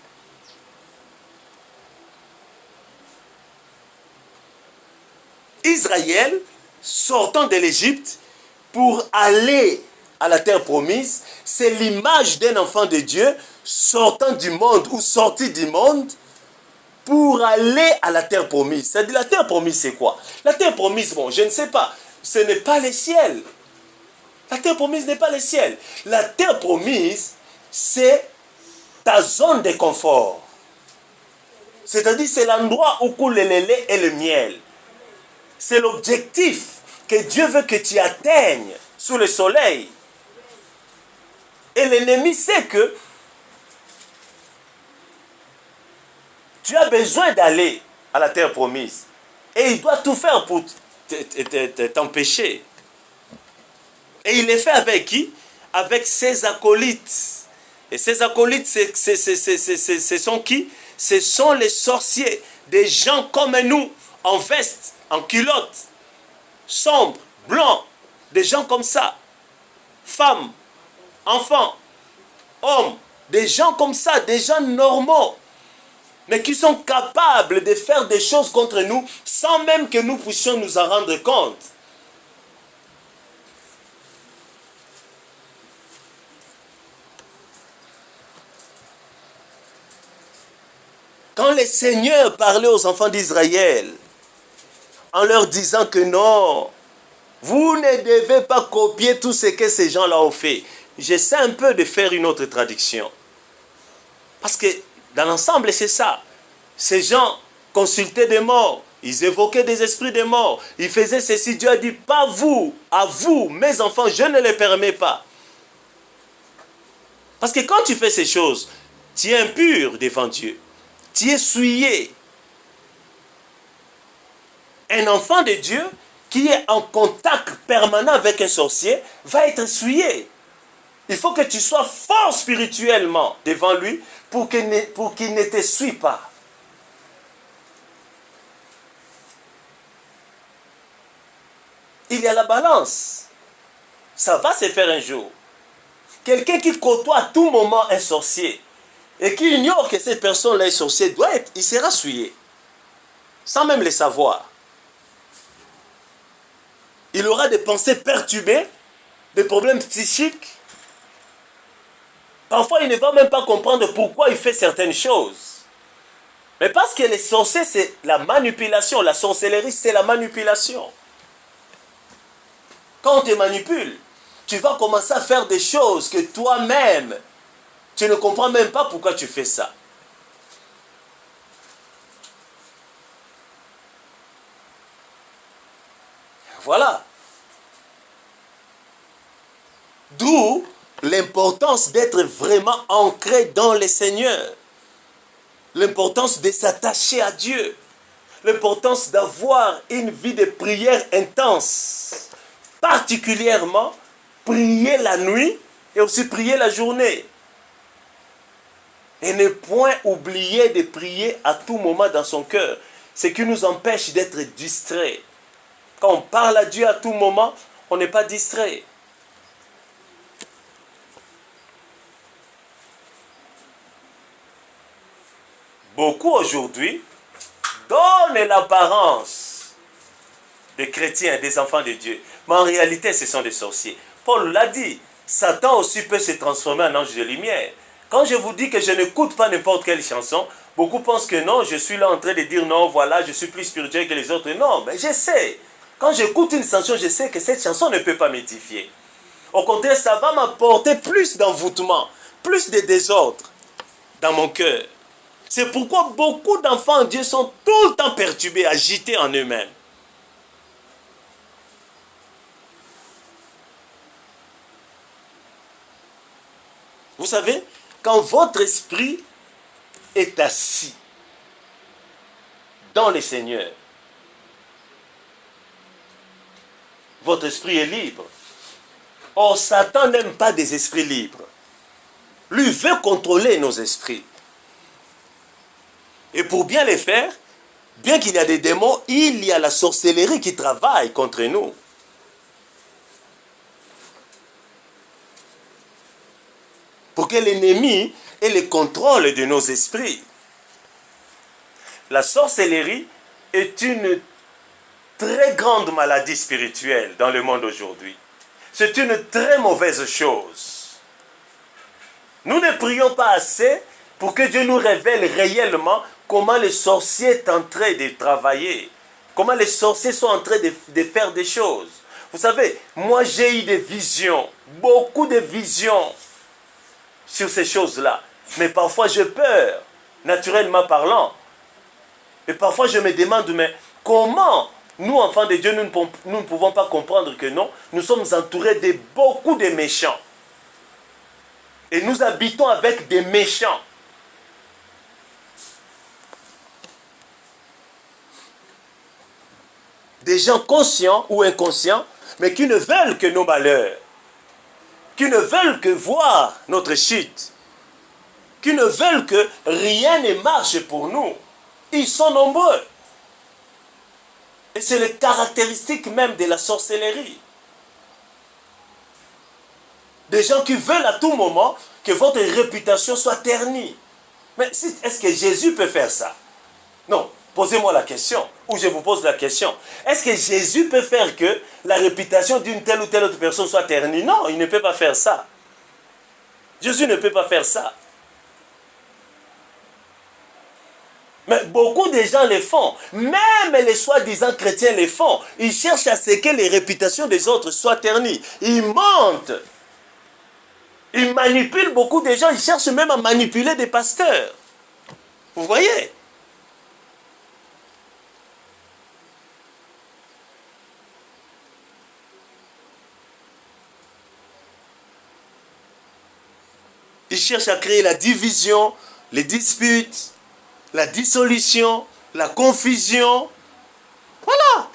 Israël, sortant de l'Égypte pour aller à la terre promise, c'est l'image d'un enfant de Dieu sortant du monde ou sorti du monde pour aller à la terre promise. C'est-à-dire, la terre promise, c'est quoi? La terre promise, bon, je ne sais pas. Ce n'est pas le ciel. La terre promise n'est pas le ciel. La terre promise, c'est ta zone de confort. C'est-à-dire, c'est l'endroit où coule le lait et le miel. C'est l'objectif que Dieu veut que tu atteignes sous le soleil. Et l'ennemi sait que tu as besoin d'aller à la terre promise. Et il doit tout faire pour t'empêcher. Et il le fait avec qui? Avec ses acolytes. Et ces acolytes, ce sont qui? Ce sont les sorciers. Des gens comme nous, en veste, en culotte, sombre, blanc, des gens comme ça, femmes, enfants, hommes, des gens comme ça, des gens normaux, mais qui sont capables de faire des choses contre nous sans même que nous puissions nous en rendre compte. Quand le Seigneur parlait aux enfants d'Israël, en leur disant que non, vous ne devez pas copier tout ce que ces gens-là ont fait. J'essaie un peu de faire une autre traduction. Parce que dans l'ensemble, c'est ça. Ces gens consultaient des morts. Ils évoquaient des esprits de mort. Ils faisaient ceci. Dieu a dit, pas vous, à vous, mes enfants, je ne les permets pas. Parce que quand tu fais ces choses, tu es impur devant Dieu. Tu es souillé. Un enfant de Dieu qui est en contact permanent avec un sorcier va être souillé. Il faut que tu sois fort spirituellement devant lui pour qu'il ne te suive pas. Il y a la balance. Ça va se faire un jour. Quelqu'un qui côtoie à tout moment un sorcier et qui ignore que cette personne-là est sorcier, il sera souillé. Sans même le savoir. Il aura des pensées perturbées, des problèmes psychiques. Parfois, il ne va même pas comprendre pourquoi il fait certaines choses. Mais parce que les sorciers, c'est la manipulation. La sorcellerie, c'est la manipulation. Quand on te manipule, tu vas commencer à faire des choses que toi-même, tu ne comprends même pas pourquoi tu fais ça. Voilà. D'où l'importance d'être vraiment ancré dans le Seigneur. L'importance de s'attacher à Dieu. L'importance d'avoir une vie de prière intense. Particulièrement, prier la nuit et aussi prier la journée. Et ne point oublier de prier à tout moment dans son cœur. Ce qui nous empêche d'être distraits. Quand on parle à Dieu à tout moment, on n'est pas distrait. Beaucoup aujourd'hui donnent l'apparence des chrétiens, des enfants de Dieu. Mais en réalité, ce sont des sorciers. Paul l'a dit, Satan aussi peut se transformer en ange de lumière. Quand je vous dis que je n'écoute pas n'importe quelle chanson, beaucoup pensent que non, je suis là en train de dire non, voilà, je suis plus spirituel que les autres. Non, mais je sais. Quand j'écoute une chanson, je sais que cette chanson ne peut pas m'édifier. Au contraire, ça va m'apporter plus d'envoûtement, plus de désordre dans mon cœur. C'est pourquoi beaucoup d'enfants en Dieu sont tout le temps perturbés, agités en eux-mêmes. Vous savez, quand votre esprit est assis dans le Seigneur, votre esprit est libre. Or, Satan n'aime pas des esprits libres. Lui veut contrôler nos esprits. Et pour bien les faire, bien qu'il y a des démons, il y a la sorcellerie qui travaille contre nous. Pour que l'ennemi ait le contrôle de nos esprits. La sorcellerie est une très grande maladie spirituelle dans le monde aujourd'hui. C'est une très mauvaise chose. Nous ne prions pas assez pour que Dieu nous révèle réellement comment les sorciers sont en train de travailler, comment les sorciers sont en train de faire des choses. Vous savez, moi j'ai eu des visions, beaucoup de visions sur ces choses-là. Mais parfois j'ai peur, naturellement parlant. Et parfois je me demande, mais comment nous, enfants de Dieu, nous ne pouvons pas comprendre que non, nous sommes entourés de beaucoup de méchants. Et nous habitons avec des méchants. Des gens conscients ou inconscients, mais qui ne veulent que nos malheurs. Qui ne veulent que voir notre chute. Qui ne veulent que rien ne marche pour nous. Ils sont nombreux. Et c'est la caractéristique même de la sorcellerie. Des gens qui veulent à tout moment que votre réputation soit ternie. Mais est-ce que Jésus peut faire ça? Non. Posez-moi la question, ou je vous pose la question. Est-ce que Jésus peut faire que la réputation d'une telle ou telle autre personne soit ternie? Non, il ne peut pas faire ça. Jésus ne peut pas faire ça. Mais beaucoup de gens le font. Même les soi-disant chrétiens le font. Ils cherchent à ce que les réputations des autres soient ternies. Ils mentent. Ils manipulent beaucoup de gens. Ils cherchent même à manipuler des pasteurs. Vous voyez? Ils cherchent à créer la division, les disputes, la dissolution, la confusion. Voilà.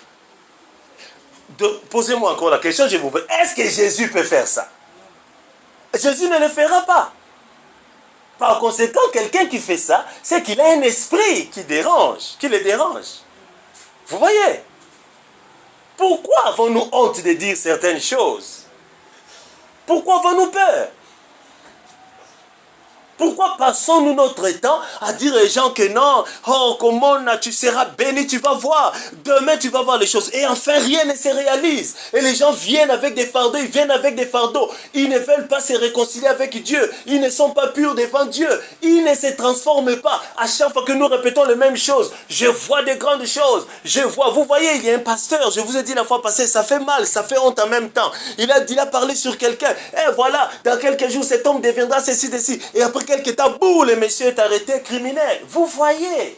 Posez-moi encore la question, je vous pose. Est-ce que Jésus peut faire ça? Jésus ne le fera pas. Par conséquent, quelqu'un qui fait ça, c'est qu'il a un esprit qui dérange, qui le dérange. Vous voyez? Pourquoi avons-nous honte de dire certaines choses? Pourquoi avons-nous peur? Pourquoi passons-nous notre temps à dire aux gens que non, oh comment tu seras béni, tu vas voir, demain tu vas voir les choses. Et enfin rien ne se réalise. Et les gens viennent avec des fardeaux, ils viennent avec des fardeaux. Ils ne veulent pas se réconcilier avec Dieu. Ils ne sont pas purs devant Dieu. Ils ne se transforment pas. À chaque fois que nous répétons les mêmes choses, je vois des grandes choses. Je vois, vous voyez, il y a un pasteur, je vous ai dit la fois passée, ça fait mal, ça fait honte en même temps. Il a parlé sur quelqu'un. Et voilà, dans quelques jours, cet homme deviendra ceci, ceci. Et après quelques temps, boum, le monsieur est arrêté criminel. Vous voyez,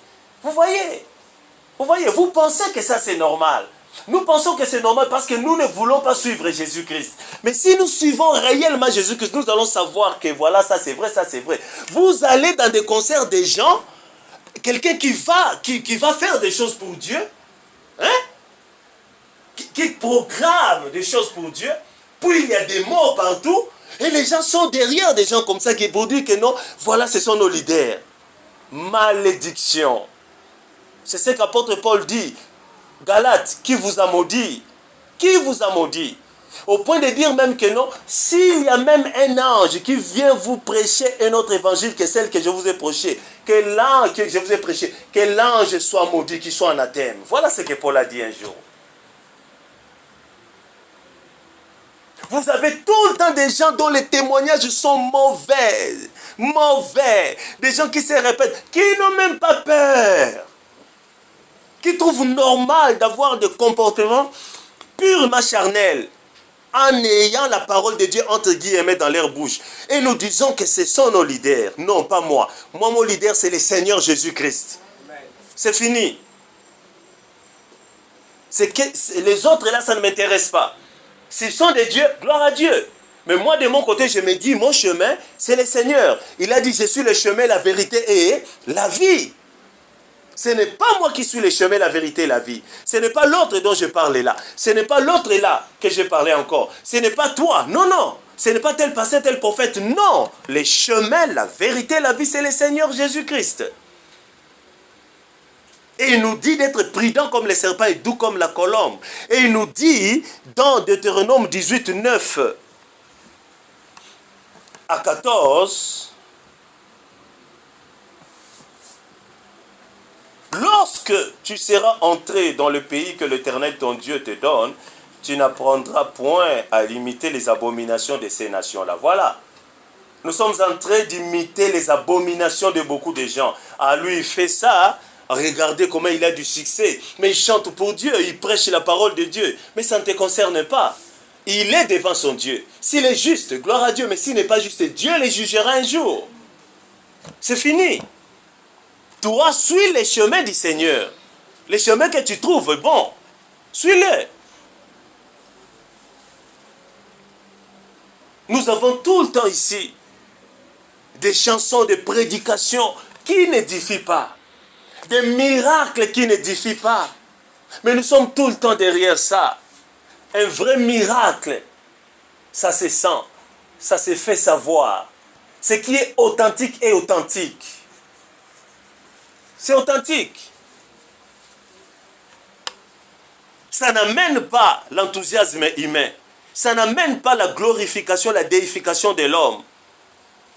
vous pensez que ça c'est normal. Nous pensons que c'est normal parce que nous ne voulons pas suivre Jésus-Christ. Mais si nous suivons réellement Jésus-Christ, nous allons savoir que voilà, ça c'est vrai, ça c'est vrai. Vous allez dans des concerts des gens, quelqu'un qui va faire des choses pour Dieu, hein? Qui programme des choses pour Dieu, puis il y a des morts partout, et les gens sont derrière des gens comme ça qui vous disent que non, voilà, ce sont nos leaders. Malédiction. C'est ce qu'apôtre Paul dit. Galates, qui vous a maudit? Qui vous a maudit? Au point de dire même que non, s'il y a même un ange qui vient vous prêcher un autre évangile que celle que je vous ai prêchée, que l'ange soit maudit, qu'il soit anathème. Voilà ce que Paul a dit un jour. Vous avez tout le temps des gens dont les témoignages sont mauvais. Mauvais. Des gens qui se répètent, qui n'ont même pas peur. Qui trouvent normal d'avoir des comportements purement charnels. En ayant la parole de Dieu entre guillemets dans leur bouche. Et nous disons que ce sont nos leaders. Non, pas moi. Moi, mon leader, c'est le Seigneur Jésus-Christ. C'est fini. C'est que les autres, là, ça ne m'intéresse pas. S'ils sont des dieux, gloire à Dieu. Mais moi, de mon côté, je me dis, mon chemin, c'est le Seigneur. Il a dit, je suis le chemin, la vérité et la vie. Ce n'est pas moi qui suis le chemin, la vérité et la vie. Ce n'est pas l'autre dont je parle là. Ce n'est pas l'autre là que je parlais encore. Ce n'est pas toi. Non, non. Ce n'est pas tel pasteur, tel prophète. Non. Le chemin, la vérité et la vie, c'est le Seigneur Jésus-Christ. Et il nous dit d'être prudent comme les serpents et doux comme la colombe. Et il nous dit dans Deutéronome 18, 9 à 14, lorsque tu seras entré dans le pays que l'Éternel ton Dieu te donne, tu n'apprendras point à imiter les abominations de ces nations-là. Voilà. Nous sommes en train d'imiter les abominations de beaucoup de gens. Ah, lui, il fait ça. Regardez comment il a du succès. Mais il chante pour Dieu, il prêche la parole de Dieu. Mais ça ne te concerne pas. Il est devant son Dieu. S'il est juste, gloire à Dieu. Mais s'il n'est pas juste, Dieu les jugera un jour. C'est fini. Toi, suis les chemins du Seigneur. Les chemins que tu trouves, bon, suis-les. Nous avons tout le temps ici des chansons de prédication qui n'édifient pas. Des miracles qui n'édifient pas. Mais nous sommes tout le temps derrière ça. Un vrai miracle, ça se sent, ça se fait savoir. Ce qui est authentique est authentique. C'est authentique. Ça n'amène pas l'enthousiasme humain. Ça n'amène pas la glorification, la déification de l'homme.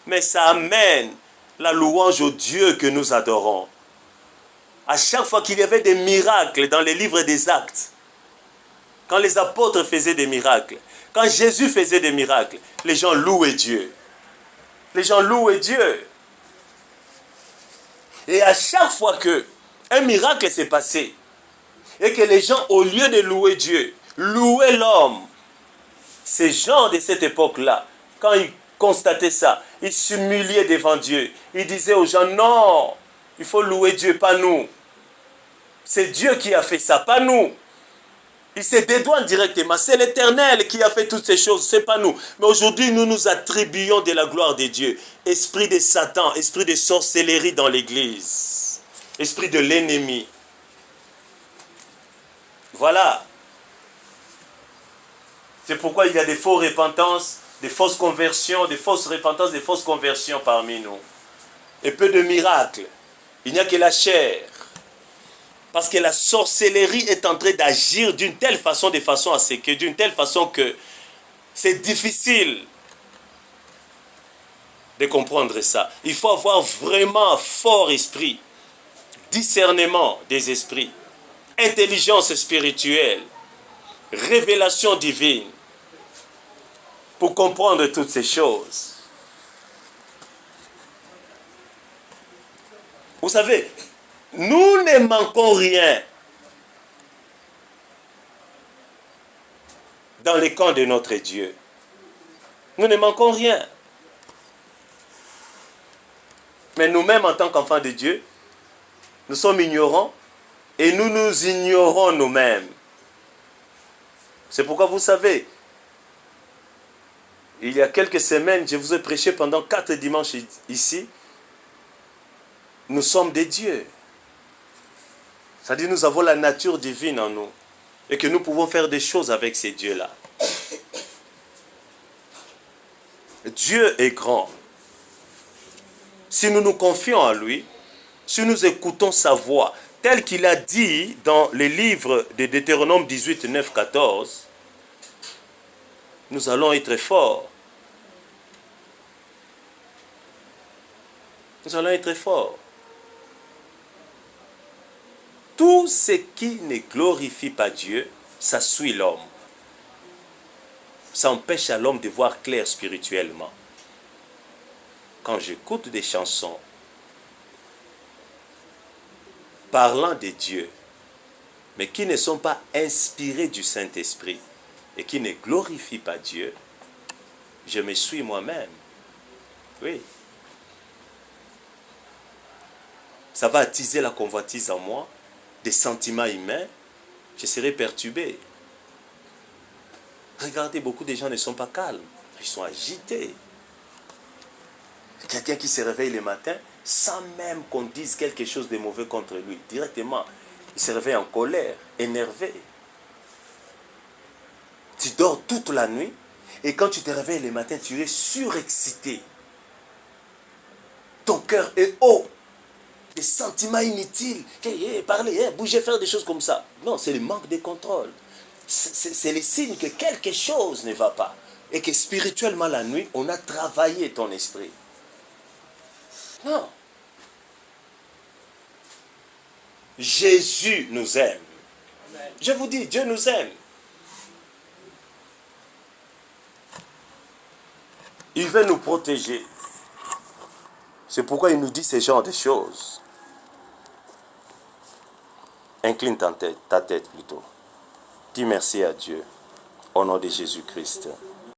Mais ça amène la louange au Dieu que nous adorons. À chaque fois qu'il y avait des miracles dans les livres des Actes, quand les apôtres faisaient des miracles, quand Jésus faisait des miracles, les gens louaient Dieu. Les gens louaient Dieu. Et à chaque fois qu'un miracle s'est passé, et que les gens, au lieu de louer Dieu, louaient l'homme, ces gens de cette époque-là, quand ils constataient ça, ils s'humiliaient devant Dieu. Ils disaient aux gens, non, il faut louer Dieu, pas nous. C'est Dieu qui a fait ça, pas nous. Il se dédouane directement. C'est l'Éternel qui a fait toutes ces choses, c'est pas nous. Mais aujourd'hui, nous nous attribuons de la gloire de Dieu. Esprit de Satan, esprit de sorcellerie dans l'Église. Esprit de l'ennemi. Voilà. C'est pourquoi il y a des fausses repentances, des fausses conversions, des fausses repentances, des fausses conversions parmi nous. Et peu de miracles. Il n'y a que la chair. Parce que la sorcellerie est en train d'agir d'une telle façon, d'une telle façon que c'est difficile de comprendre ça. Il faut avoir vraiment fort esprit, discernement des esprits, intelligence spirituelle, révélation divine, pour comprendre toutes ces choses. Vous savez, nous ne manquons rien dans les camps de notre Dieu. Nous ne manquons rien. Mais nous-mêmes, en tant qu'enfants de Dieu, nous sommes ignorants et nous nous ignorons nous-mêmes. C'est pourquoi vous savez, il y a quelques semaines, je vous ai prêché pendant 4 dimanches ici. Nous sommes des dieux. C'est-à-dire nous avons la nature divine en nous. Et que nous pouvons faire des choses avec ces dieux-là. Dieu est grand. Si nous nous confions en lui, si nous écoutons sa voix, tel qu'il a dit dans les livres de Deutéronome 18, 9, 14, nous allons être forts. Nous allons être forts. Tout ce qui ne glorifie pas Dieu, ça suit l'homme. Ça empêche à l'homme de voir clair spirituellement. Quand j'écoute des chansons parlant de Dieu, mais qui ne sont pas inspirées du Saint-Esprit et qui ne glorifient pas Dieu, je me suis moi-même. Oui. Ça va attiser la convoitise en moi, des sentiments humains, je serai perturbé. Regardez, beaucoup de gens ne sont pas calmes, ils sont agités. Quelqu'un qui se réveille le matin, sans même qu'on dise quelque chose de mauvais contre lui, directement, il se réveille en colère, énervé. Tu dors toute la nuit, et quand tu te réveilles le matin, tu es surexcité. Ton cœur est haut. Des sentiments inutiles. Parler, bouger, faire des choses comme ça. Non, c'est le manque de contrôle. C'est le signe que quelque chose ne va pas. Et que spirituellement, la nuit, on a travaillé ton esprit. Non. Jésus nous aime. Je vous dis, Dieu nous aime. Il veut nous protéger. C'est pourquoi il nous dit ce genre de choses. Incline ta tête plutôt. Dis merci à Dieu, au nom de Jésus-Christ.